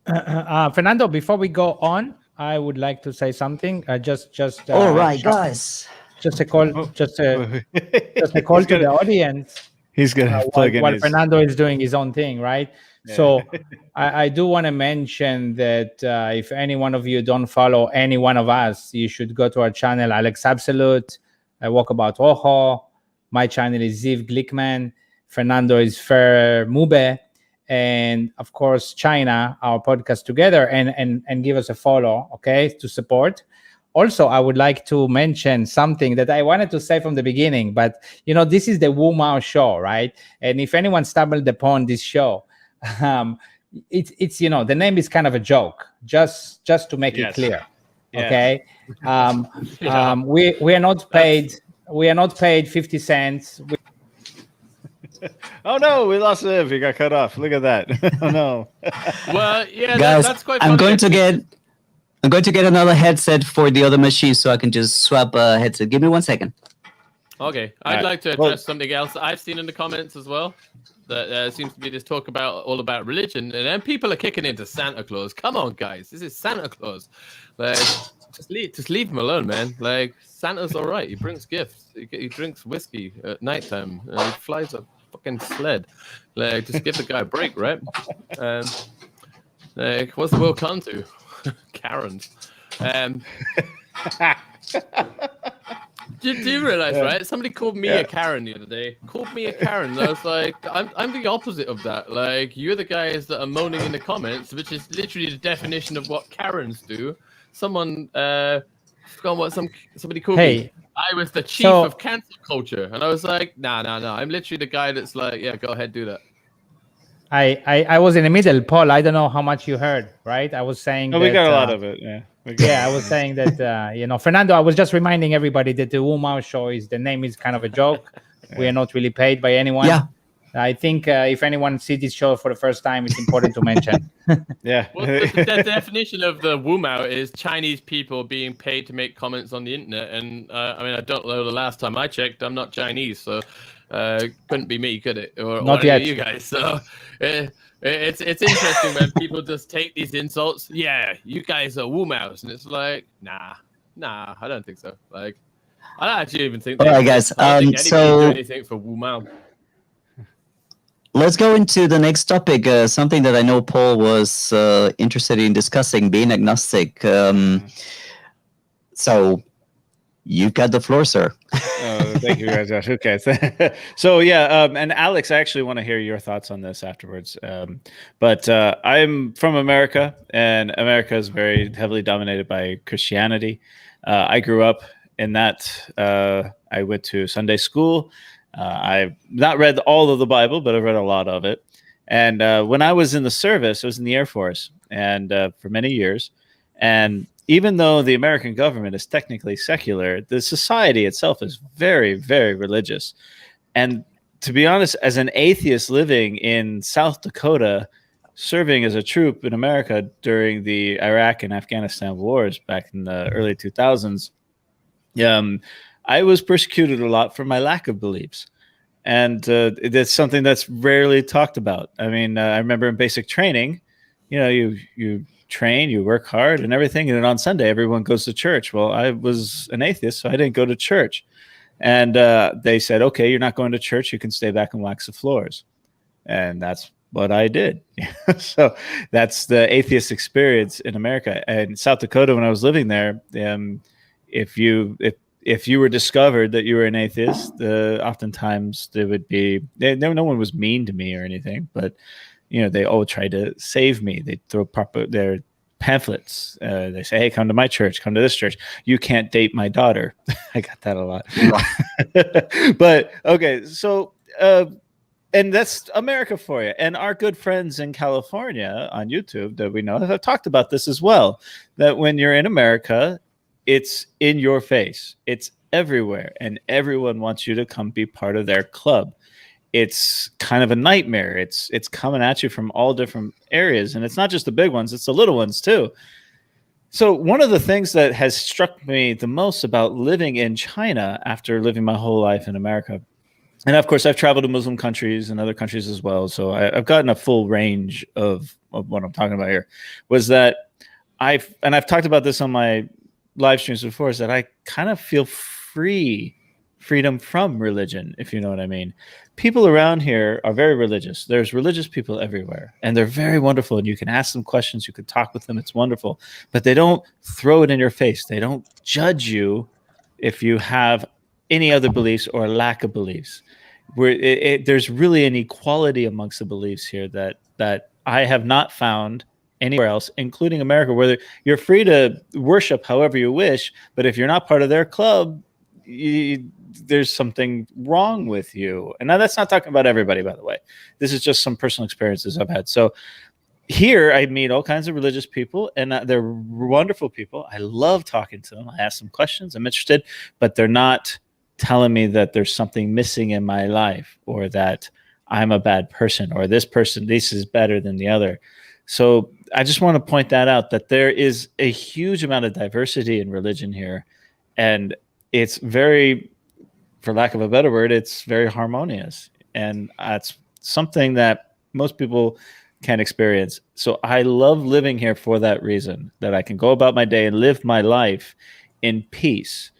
Fernando, before we go on, I would like to say something. All right, guys. Just a call to the audience. He's gonna plug in while Fernando is doing his own thing, right? Yeah. So I do want to mention that if any one of you don't follow any one of us, you should go to our channel, Alex Absolute, Walkabout Ojo. My channel is Ziv Glickman. Fernando is Fer Mube. And of course, China, our podcast together, and give us a follow, okay, to support. Also, I would like to mention something that I wanted to say from the beginning, but this is the WuMao show, right? And if anyone stumbled upon this show, it's the name is kind of a joke, just to make it clear, okay? We are not paid 50 cents. Oh no, we lost Liv. He got cut off. Look at that. Oh no. Well, yeah, guys, that's quite funny. I'm going to get another headset for the other machine so I can just swap a headset. Give me 1 second. Okay, I'd like to address something else I've seen in the comments as well. That seems to be this talk all about religion, and then people are kicking into Santa Claus. Come on, guys, this is Santa Claus. Like, just leave him alone, man. Like, Santa's all right. He brings gifts. He drinks whiskey at nighttime. He flies a fucking sled. Like, just give the guy a break, right? Like, what's the world come to? Karens. Do you realize, right? Somebody called me a Karen the other day. Called me a Karen. And I was like, I'm the opposite of that. Like, you're the guys that are moaning in the comments, which is literally the definition of what Karens do. Someone, forgot what somebody called me. I was the chief of cancel culture, and I was like, nah. I'm literally the guy that's like, yeah, go ahead, do that. I was in the middle, Paul. I don't know how much you heard, right? I was saying we got a lot of it. I was saying that Fernando. I was just reminding everybody that the WuMao show the name is kind of a joke. We are not really paid by anyone. Yeah. I think if anyone sees this show for the first time, it's important to mention. Well, the definition of the WuMao is Chinese people being paid to make comments on the internet. And I mean, I don't know. The last time I checked, I'm not Chinese, so couldn't be me, could it? Or not yet. You guys. So it's interesting when people just take these insults. Yeah, you guys are WuMaos, and it's like, nah, I don't think so. Like, I don't actually even think. All right, guys. I don't think anybody do anything for WuMao. Let's go into the next topic, something that I know Paul was interested in discussing, being agnostic. So you've got the floor, sir. Thank you, guys. Okay. So, and Alex, I actually want to hear your thoughts on this afterwards. But I'm from America, and America is very heavily dominated by Christianity. I grew up in that. I went to Sunday school. I've not read all of the Bible, but I've read a lot of it. And when I was in the service, I was in the Air Force and for many years. And even though the American government is technically secular, the society itself is very, very religious. And to be honest, as an atheist living in South Dakota, serving as a troop in America during the Iraq and Afghanistan wars back in the early 2000s, I was persecuted a lot for my lack of beliefs. And that's something that's rarely talked about. I mean, I remember in basic training, you train, you work hard and everything. And then on Sunday, everyone goes to church. Well, I was an atheist, so I didn't go to church. And they said, okay, you're not going to church. You can stay back and wax the floors. And that's what I did. So that's the atheist experience in America. And South Dakota, when I was living there, if you were discovered that you were an atheist, oftentimes there would be no one was mean to me or anything, but they all tried to save me. They throw their pamphlets. They say, "Hey, come to my church. Come to this church. You can't date my daughter." I got that a lot. But okay, so and that's America for you. And our good friends in California on YouTube that we know have talked about this as well. That when you're in America, it's in your face. It's everywhere. And everyone wants you to come be part of their club. It's kind of a nightmare. It's coming at you from all different areas. And it's not just the big ones, it's the little ones too. So one of the things that has struck me the most about living in China after living my whole life in America, and of course I've traveled to Muslim countries and other countries as well, so I've gotten a full range of what I'm talking about here, was that I've talked about this on my live streams before, is that I kind of feel freedom from religion, if you know what I mean. People around here are very religious. There's religious people everywhere, and they're very wonderful, and you can ask them questions, you can talk with them, it's wonderful, but they don't throw it in your face. They don't judge you if you have any other beliefs or lack of beliefs. There's really an equality amongst the beliefs here that I have not found anywhere else, including America, where you're free to worship however you wish, but if you're not part of their club, there's something wrong with you. And now that's not talking about everybody, by the way. This is just some personal experiences I've had. So here I meet all kinds of religious people, and they're wonderful people. I love talking to them. I ask them questions. I'm interested, but they're not telling me that there's something missing in my life, or that I'm a bad person, or this is better than the other. So I just want to point that out, that there is a huge amount of diversity in religion here. And it's very for lack of a better word, it's very harmonious. And that's something that most people can experience. So I love living here for that reason, that I can go about my day and live my life in peace.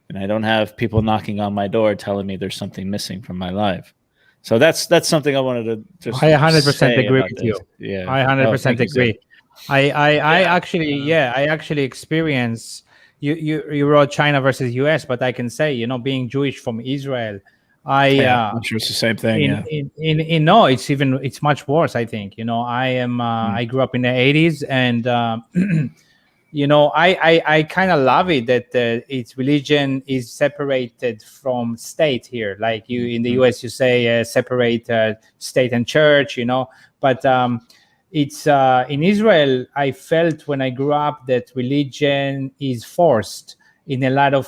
And I don't have people knocking on my door telling me there's something missing from my life. So that's something I wanted to just I 100% say agree about with this. you. Yeah. I 100% agree. I actually experience you wrote China versus US, but I can say, being Jewish from Israel, I'm sure it's the same thing. No, it's much worse, I think. I grew up in the 80s, and I kind of love it that its religion is separated from state here. Like you in the US, you say separate state and church, but it's in Israel, I felt when I grew up that religion is forced in a lot of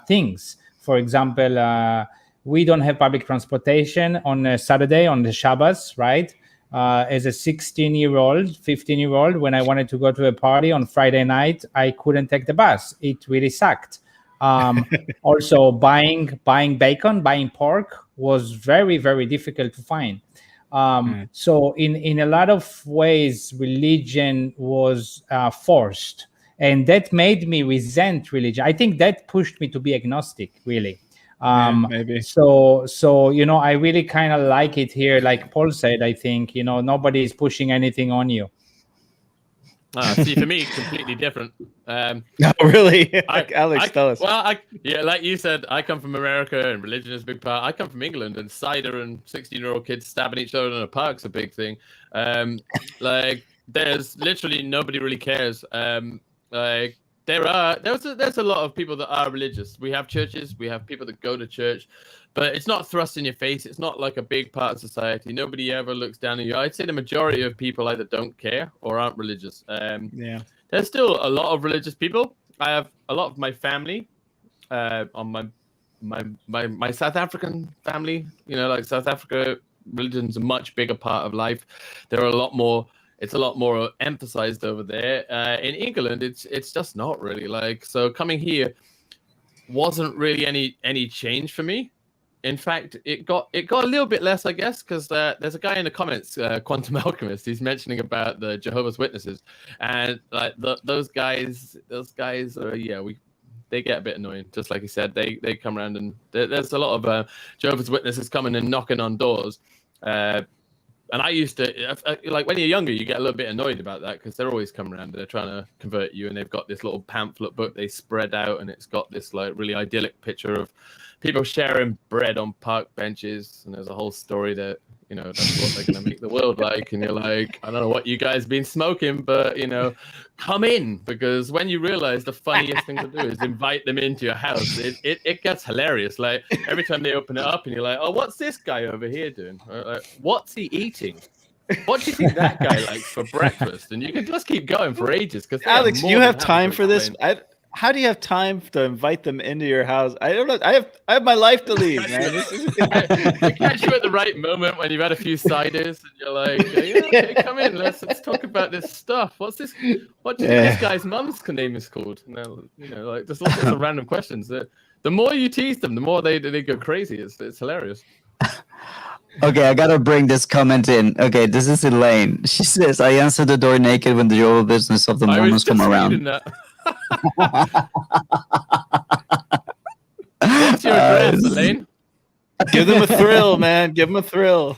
things. For example, we don't have public transportation on a Saturday, on the Shabbos, right? As a 16-year-old, 15-year-old, when I wanted to go to a party on Friday night, I couldn't take the bus. It really sucked. Also, buying bacon, buying pork was very, very difficult to find. So in a lot of ways, religion was forced. And that made me resent religion. I think that pushed me to be agnostic, really. Maybe. So I really kind of like it here. Like Paul said, I think, nobody is pushing anything on you. See, for me, completely different. No, really? Alex, tell us. Well, like you said, I come from America and religion is a big part. I come from England and cider and 16-year-old kids stabbing each other in a park's a big thing. Like, there's literally nobody really cares. Like, there's a lot of people that are religious. We have churches, we have people that go to church, but it's not thrust in your face. It's not like a big part of society. Nobody ever looks down on you. I'd say the majority of people either don't care or aren't religious. There's still a lot of religious people. I have a lot of my family on my South African family. Like South Africa, religion's a much bigger part of life. There are a lot more. It's a lot more emphasized over there. In England, it's just not really like. So coming here wasn't really any change for me. In fact, it got a little bit less, I guess, because there's a guy in the comments, Quantum Alchemist. He's mentioning about the Jehovah's Witnesses, and like those guys are they get a bit annoying. Just like he said, they come around and there's a lot of Jehovah's Witnesses coming and knocking on doors. And I used to, like when you're younger, you get a little bit annoyed about that because they're always coming around and they're trying to convert you, and they've got this little pamphlet book they spread out, and it's got this like really idyllic picture of people sharing bread on park benches, and there's a whole story that that's what they're going to make the world like, and you're like, I don't know what you guys been smoking, but come in, because when you realize the funniest thing to do is invite them into your house, it gets hilarious. Like every time they open it up and you're like, oh, what's this guy over here doing? Like, what's he eating? What do you think that guy likes for breakfast? And you can just keep going for ages. Because Alex, you have time for this? How do you have time to invite them into your house? I don't know. I have my life to lead, man. I catch you at the right moment when you've had a few ciders and you're like, okay, come in. Let's talk about this stuff. What's this? What do you think this guy's mum's name is called? Like there's lots of random questions. The more you tease them, the more they go crazy. It's hilarious. Okay, I gotta bring this comment in. Okay, this is Elaine. She says, I answer the door naked when the Jehovah's Business of the Mormons come around. What's your address, Elaine? Give them a thrill, man. Give them a thrill.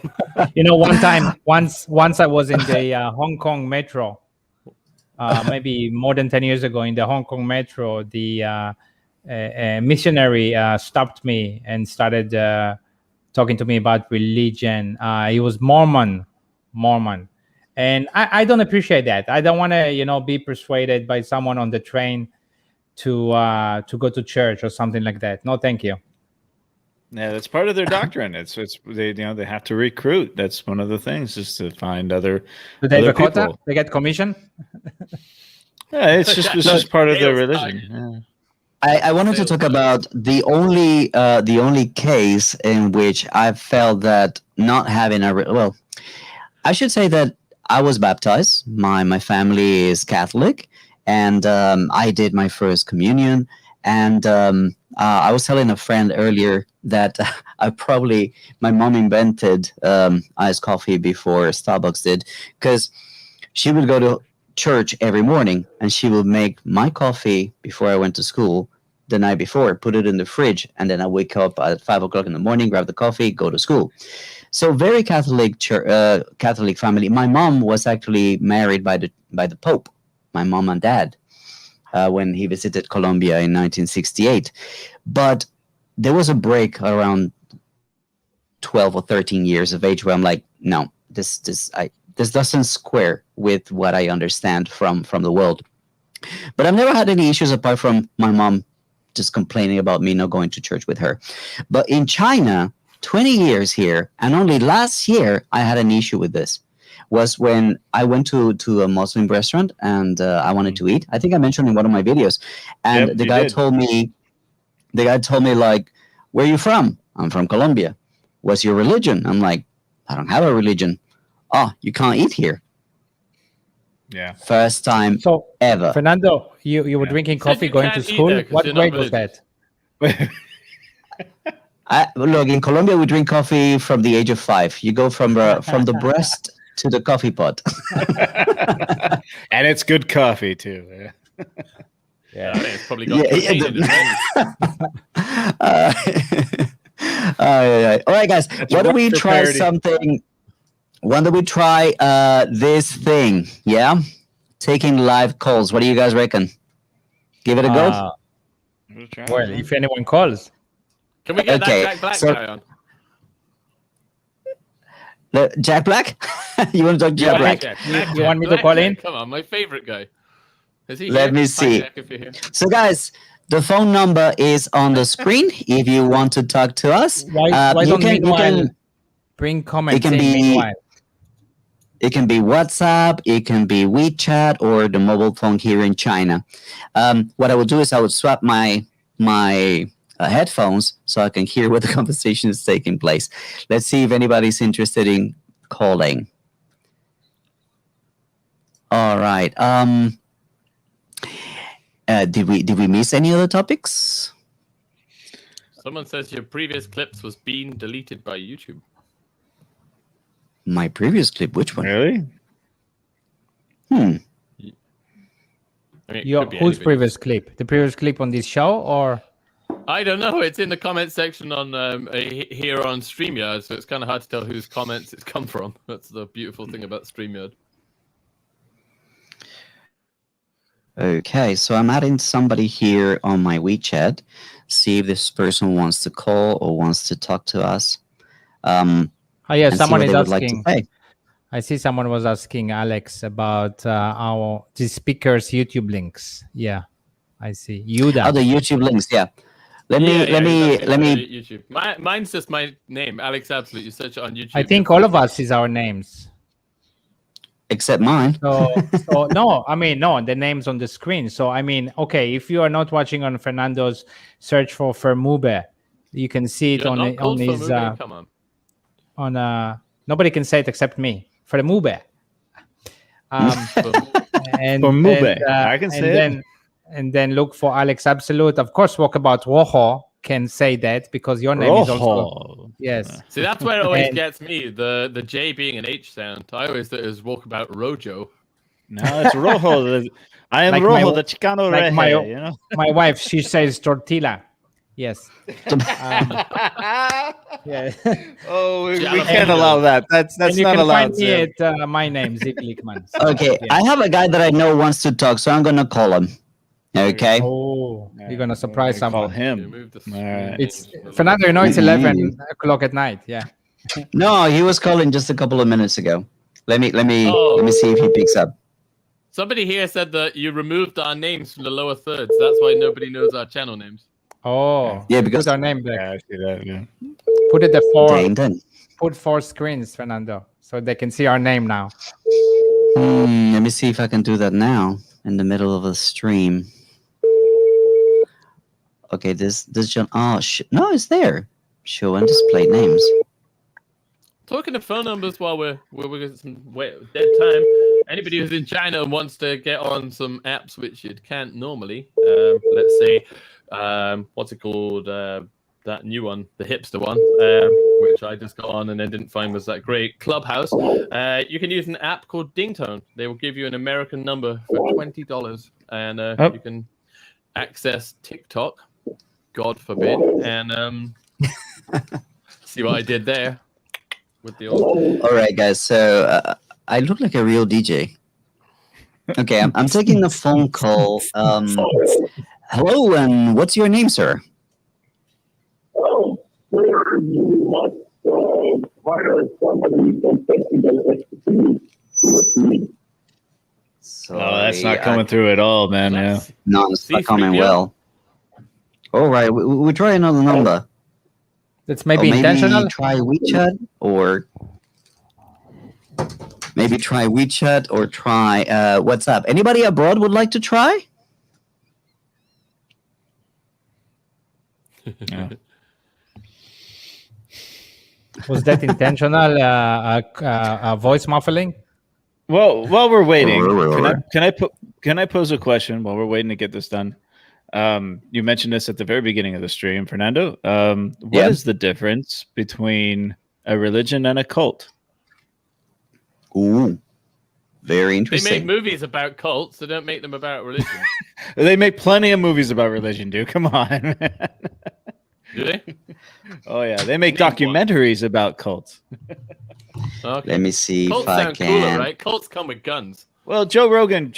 Once I was in the Hong Kong metro, maybe more than 10 years ago, in the Hong Kong metro, the missionary stopped me and started talking to me about religion. He was Mormon. And I don't appreciate that. I don't want to, be persuaded by someone on the train to go to church or something like that. No, thank you. Yeah, that's part of their doctrine. It's they they have to recruit. That's one of the things, is to find other. Do they have a quota? People. They get commission. Yeah, it's just part of their religion. Yeah. I wanted to talk about the only case in which I felt that not having I should say that I was baptized. My family is Catholic, and I did my first communion. And I was telling a friend earlier that my mom invented iced coffee before Starbucks did, because she would go to church every morning and she would make my coffee before I went to school the night before, put it in the fridge, and then I wake up at 5 o'clock in the morning, grab the coffee, go to school. So very Catholic Catholic family. My mom was actually married by the Pope, my mom and dad, when he visited Colombia in 1968. But there was a break around 12 or 13 years of age where I'm like, no, this doesn't square with what I understand from the world. But I've never had any issues apart from my mom just complaining about me not going to church with her. But in China, 20 years here, and only last year I had an issue with this, was when I went to a Muslim restaurant and I wanted to eat. I think I mentioned in one of my videos. And Yep, the guy told me, like, where are you from? I'm from Colombia. What's your religion? I'm like, I don't have a religion. Oh, you can't eat here. Yeah. First time ever. Fernando, you were drinking coffee going to school. What grade was that? Look, in Colombia, we drink coffee from the age of 5. You go from the breast to the coffee pot. And it's good coffee too. Yeah, I think it's probably got All right, guys. Why don't we try something? Why don't we try this thing? Yeah, taking live calls. What do you guys reckon? Give it a go. Well, if anyone calls. Can we get that Jack Black guy on? Jack Black? You want to talk Jack Black? You want me to call in? Come on, my favorite guy. Is he Let here? me see. Hi, Jack, if you're here. So, guys, the phone number is on the screen if you want to talk to us. Why don't meanwhile bring comments in meanwhile? It can be WhatsApp, it can be WeChat, or the mobile phone here in China. What I would do is I would swap my headphones so I can hear what the conversation is taking place. Let's see if anybody's interested in calling. All right. Did we miss any other topics? Someone says your previous clips was being deleted by YouTube. My previous clip, which one? Really? I mean, Whose previous clip? The previous clip on this show, or? I don't know. It's in the comment section on here on StreamYard, so it's kind of hard to tell whose comments it's come from. That's the beautiful thing about StreamYard. Okay, so I'm adding somebody here on my WeChat. See if this person wants to call or wants to talk to us. Yeah, someone is asking. Like I see someone was asking Alex about the speakers' YouTube links. Yeah, I see. Yuda. Oh, the YouTube links. Yeah. Let me. YouTube. Mine's just my name, Alex Absolute. You search it on YouTube. I think all of us is our names. Except mine. So no, I mean, no, the names on the screen. So I mean, okay, if you are not watching on Fernando's, search for Fermube. You can see it on his. Come on. Nobody can say it except me. Fermube. And Fermube. I can say it. And then look for Alex Absolute. Of course, Walkabout Rojo can say that because your name is also. Yes. See, that's where it always gets me. The J being an H sound. I always thought it was Walkabout Rojo. No, it's Rojo. I am like Rojo, the Chicano like redhead, you know? My wife, she says tortilla. Yes. Yeah. Oh, we can't allow that. That's not allowed. You can find me at my name, Ziv Glickman. Okay, yeah. I have a guy that I know wants to talk, so I'm gonna call him. Okay. Oh, you're gonna surprise someone. Call him. It's Fernando. You know, it's 11 o'clock at night. Yeah. No, he was calling just a couple of minutes ago. Let me see if he picks up. Somebody here said that you removed our names from the lower thirds. That's why nobody knows our channel names. Oh, yeah, because put our name back. Yeah, I see that. Yeah. Put it Put 4 screens, Fernando, so they can see our name now. Let me see if I can do that now in the middle of a stream. Okay, this John. Oh, no, it's there. Show and display names. Talking to phone numbers while we're getting some dead time. anybody who's in China and wants to get on some apps which you can't normally, let's say, what's it called? That new one, the hipster one, which I just got on and then didn't find was that great. Clubhouse. You can use an app called Dingtone. They will give you an American number for $20, and you can access TikTok. God forbid, and see what I did there with the old. All right, guys. So I look like a real DJ. Okay, I'm taking a phone call. Hello, and what's your name, sir? Sorry, that's not coming through at all, man. Yeah. No, it's not coming well. All right, we try another number. That's maybe intentional. Try WeChat or maybe try WeChat or try WhatsApp. Anybody abroad would like to try? Yeah. Was that intentional? Voice muffling? Well, while we're waiting, can I pose a question while we're waiting to get this done? You mentioned this at the very beginning of the stream, Fernando. What is the difference between a religion and a cult? Ooh, very interesting. They make movies about cults. They don't make them about religion. They make plenty of movies about religion, dude. Come on, man. Do they? Oh yeah, they make documentaries about cults. Okay. Let me see cults if I sound can. cooler, right? Cults come with guns. Well, Joe Rogan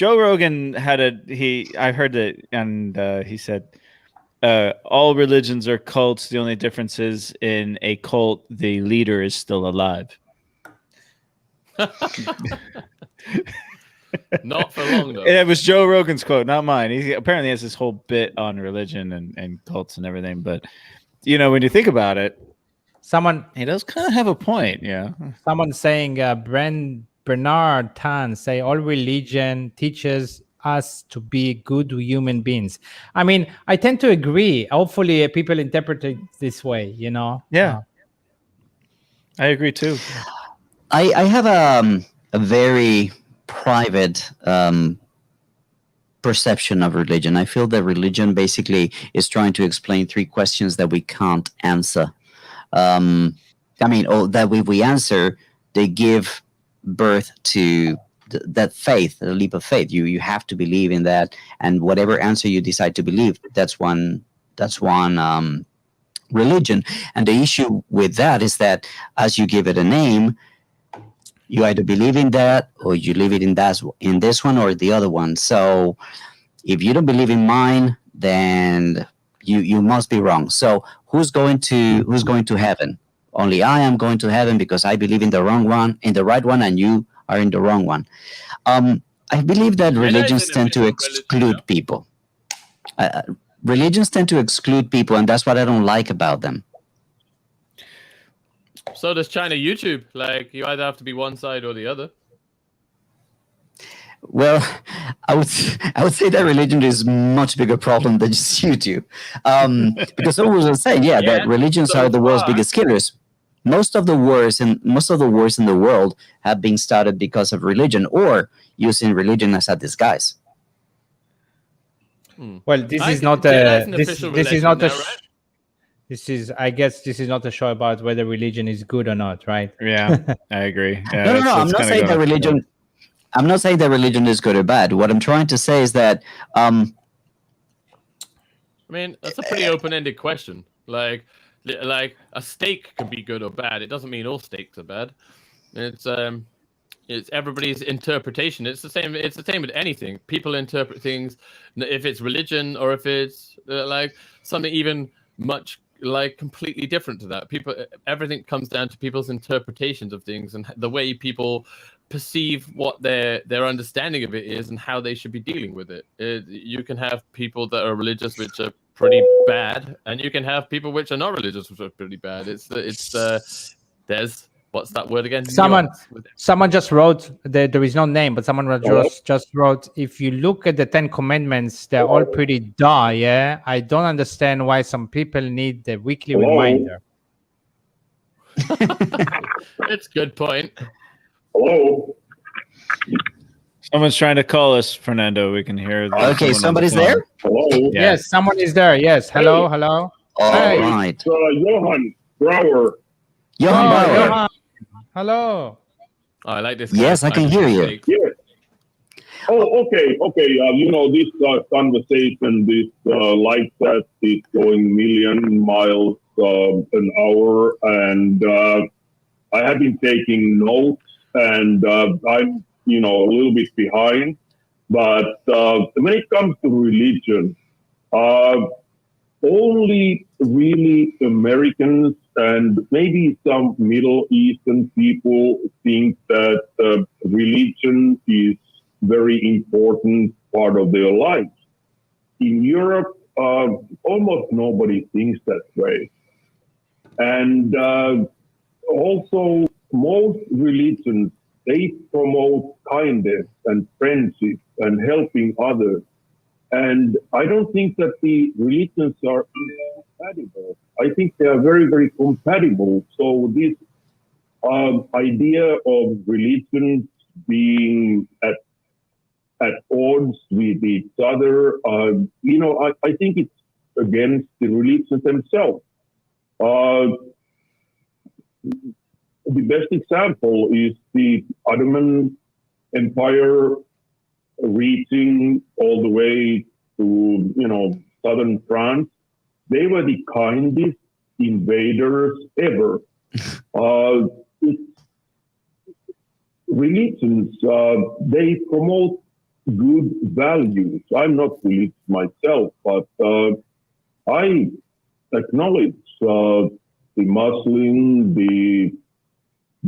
had I heard it, and he said all religions are cults. The only difference is in a cult, the leader is still alive. Not for long, though. It was Joe Rogan's quote, not mine. He apparently has this whole bit on religion and cults and everything. But, you know, when you think about it, he does kind of have a point, yeah. Someone saying, Bernard Tan say, all religion teaches us to be good human beings. I mean, I tend to agree. Hopefully people interpret it this way, you know? Yeah. I agree too. I have a very private perception of religion. I feel that religion basically is trying to explain three questions that we can't answer. That if we answer, they give birth to that faith, a leap of faith. You have to believe in that, and whatever answer you decide to believe, that's one religion. And the issue with that is that as you give it a name, you either believe in that or you leave it in this one or the other one. So if you don't believe in mine, then you must be wrong. So who's going to heaven? Only I am going to heaven because I believe in the right one, and you are in the wrong one. I believe that religions tend to exclude people. Religions tend to exclude people, and that's what I don't like about them. So does China YouTube. Like, you either have to be one side or the other. Well, I would say that religion is a much bigger problem than just YouTube. Because someone was saying, that religions are the world's biggest killers. Most of the wars in the world have been started because of religion or using religion as a disguise. Well, this is not a show about whether religion is good or not, right? Yeah, I agree. Yeah, no. I'm not saying that religion. I'm not saying that religion is good or bad. What I'm trying to say is that. I mean, that's a pretty open-ended question. Like a steak can be good or bad. It doesn't mean all steaks are bad. It's everybody's interpretation. It's the same with anything. People interpret things, if it's religion or if it's like something even much like completely different to that. Everything comes down to people's interpretations of things and the way people perceive what their understanding of it is and how they should be dealing with it. You can have people that are religious which are pretty bad, and you can have people which are not religious which are pretty bad. There's what's that word again? Someone just wrote, there is no name, but someone just wrote, if you look at the 10 commandments, they're all pretty duh, yeah? I don't understand why some people need the weekly reminder. It's a good point. Someone's trying to call us, Fernando. We can hear. Okay, someone on the somebody's phone. there? Hello. Yeah. Yes, someone is there. Yes. Hello. Hello. All Hey. right. Johan Brouwer. Johan Oh, Bauer. Johan. Hello. Oh, I like this. Yes, I can hear you. Mistakes. Yes. Oh, okay. This conversation, this light test is going million miles an hour, and I have been taking notes, and I'm, a little bit behind. But when it comes to religion, only really Americans and maybe some Middle Eastern people think that religion is very important part of their lives. In Europe, almost nobody thinks that way. And also, most religions, they promote kindness and friendship and helping others. And I don't think that the religions are incompatible. I think they are very, very compatible. So this idea of religions being at odds with each other, I think it's against the religions themselves. The best example is the Ottoman Empire reaching all the way to, southern France. They were the kindest invaders ever. Religions, they promote good values. I'm not religious myself, but I acknowledge the Muslim, the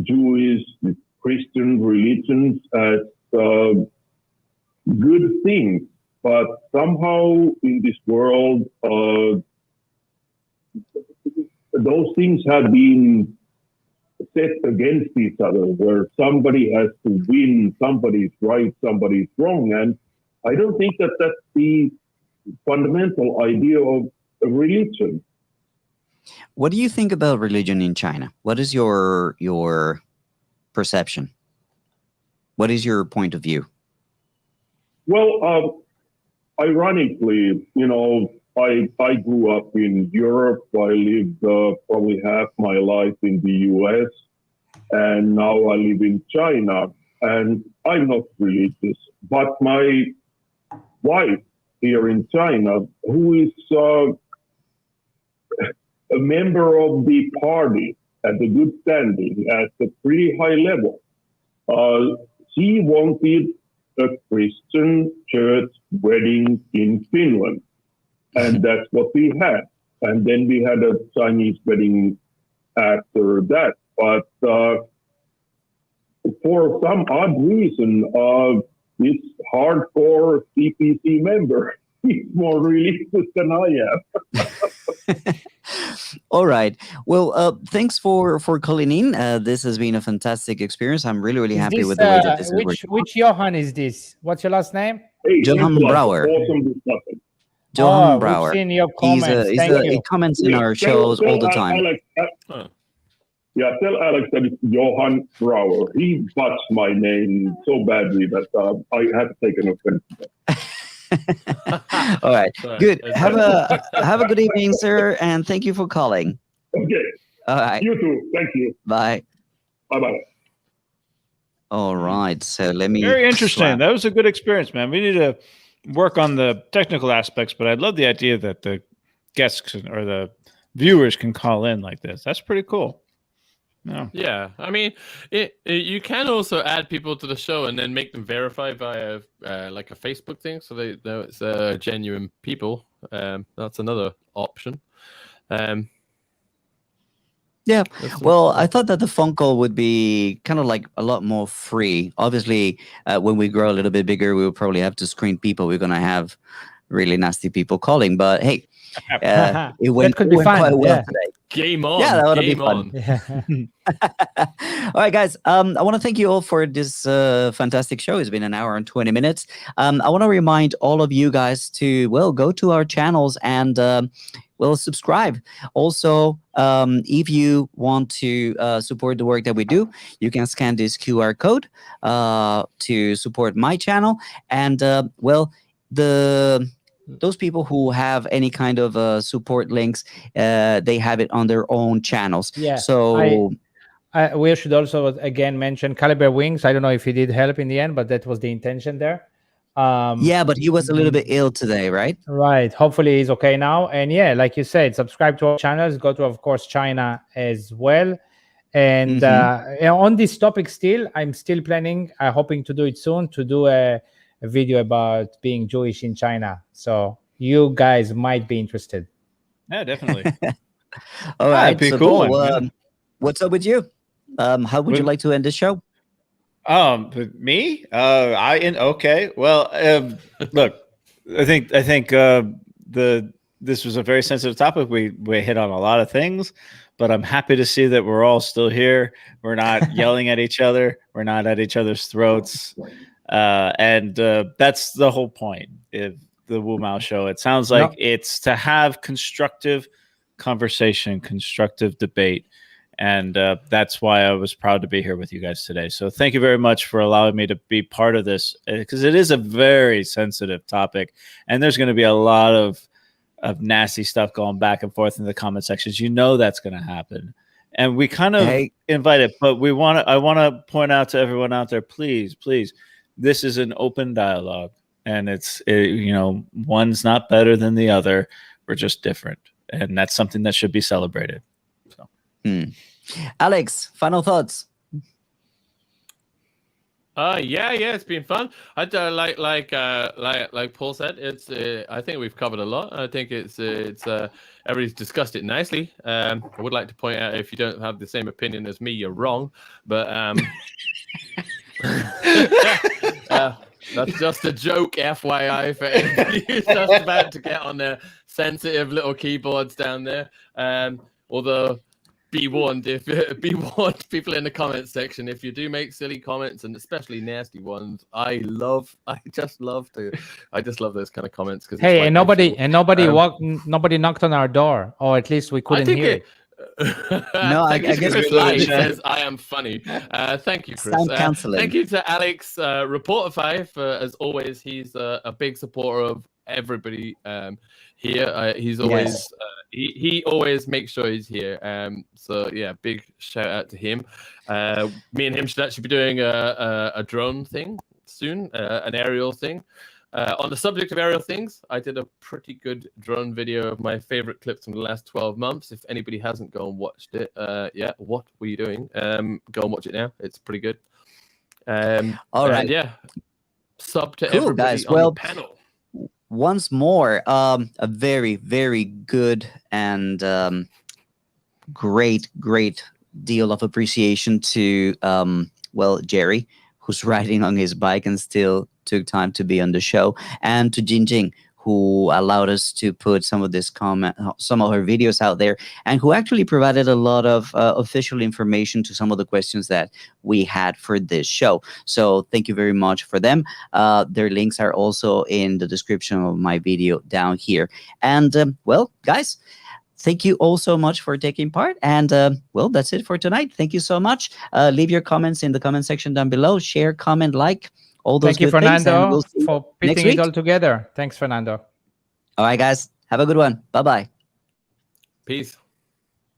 Jewish, the Christian religions as good things. But somehow in this world, those things have been set against each other, where somebody has to win, somebody's right, somebody's wrong. And I don't think that that's the fundamental idea of religion. What do you think about religion in China? What is your perception? What is your point of view? Well, ironically, I grew up in Europe. I lived probably half my life in the US, and now I live in China. And I'm not religious, but my wife here in China, who is a member of the party at a good standing at a pretty high level, she wanted a Christian church wedding in Finland. And that's what we had. And then we had a Chinese wedding after that. But for some odd reason, this hardcore CPC member is more religious than I am. All right. Well, thanks for calling in. This has been a fantastic experience. I'm really, really happy with the way that this is working. Which Johan is this? What's your last name? Hey, Johan thanks a lot. Brouwer. Awesome discussion. Johan Brouwer. We've seen your comments. He comments in our shows all the time. Alex, tell Alex that it's Johan Brouwer. He botched my name so badly that I had to take an offense. All right. Good. Have a good evening, sir, and thank you for calling. Okay. All right. You too. Thank you. Bye. Bye-bye. All right. So let me. Very interesting. That was a good experience, man. We need to work on the technical aspects, but I love the idea that the guests or the viewers can call in like this. That's pretty cool. No. Yeah, I mean, you can also add people to the show and then make them verify via like a Facebook thing, so they know it's genuine people. That's another option. Yeah, well, I thought that the phone call would be kind of like a lot more free. Obviously, when we grow a little bit bigger, we'll probably have to screen people. We're going to have really nasty people calling. But hey, it went quite well today. Game on. Yeah, that would be fun. All right, guys. I want to thank you all for this fantastic show. It's been an hour and 20 minutes. I want to remind all of you guys to, well, go to our channels and, well, subscribe. Also, If you want to support the work that we do, you can scan this QR code to support my channel. And those people who have any kind of support links, they have it on their own channels. Yeah. So we should also again mention Caliber Wings. I don't know if he did help in the end, but that was the intention there. Yeah, but he was a little bit ill today, right? Right. Hopefully he's okay now. And yeah, like you said, subscribe to our channels. Go to, of course, China as well. And on this topic still, I'm still planning, hoping to do it soon, to do a video about being Jewish in China. So you guys might be interested. Yeah, definitely. All right. Be So cool. Paul, what's up with you? How would you like to end the show? Me? Okay. Well, look, I think this was a very sensitive topic. We hit on a lot of things, but I'm happy to see that we're all still here. We're not yelling at each other. We're not at each other's throats. And that's the whole point of the WuMao show. It sounds like it's to have constructive conversation, constructive debate. And that's why I was proud to be here with you guys today. So thank you very much for allowing me to be part of this, because it is a very sensitive topic. And there's going to be a lot of nasty stuff going back and forth in the comment sections. You know that's going to happen. And we kind of invite it, but I want to point out to everyone out there, please, this is an open dialogue. And one's not better than the other. We're just different. And that's something that should be celebrated. So. Alex, final thoughts. Yeah, it's been fun. I like Paul said, it's I think we've covered a lot. I think it's everybody's discussed it nicely. I would like to point out, if you don't have the same opinion as me, you're wrong. But that's just a joke, FYI, for anybody who's just about to get on their sensitive little keyboards down there. Although, be warned, people in the comments section, if you do make silly comments, and especially nasty ones, I just love those kind of comments. Because nobody knocked on our door, or at least we couldn't hear it. No, I guess Chris Light says I am funny. Thank you, Chris. Thank you to Alex Reportify for, as always, he's a big supporter of everybody here. He's always he always makes sure he's here. So yeah, big shout out to him. Me and him should actually be doing a drone thing soon, an aerial thing. On the subject of aerial things, I did a pretty good drone video of my favorite clips from the last 12 months. If anybody hasn't gone and watched it, what were you doing? Go and watch it now. It's pretty good. All right. Yeah. Sub to everybody guys. on the panel. Once more, a very, very good and great deal of appreciation to Jerry, who's riding on his bike and still took time to be on the show, and to Jingjing, who allowed us to put some of her videos out there, and who actually provided a lot of official information to some of the questions that we had for this show. So thank you very much for them. Their links are also in the description of my video down here. And guys, thank you all so much for taking part. And that's it for tonight. Thank you so much. Leave your comments in the comment section down below. Share, comment, like, all those Thank you, Fernando, we'll for putting it all together. Thanks, Fernando. All right, guys. Have a good one. Bye-bye. Peace.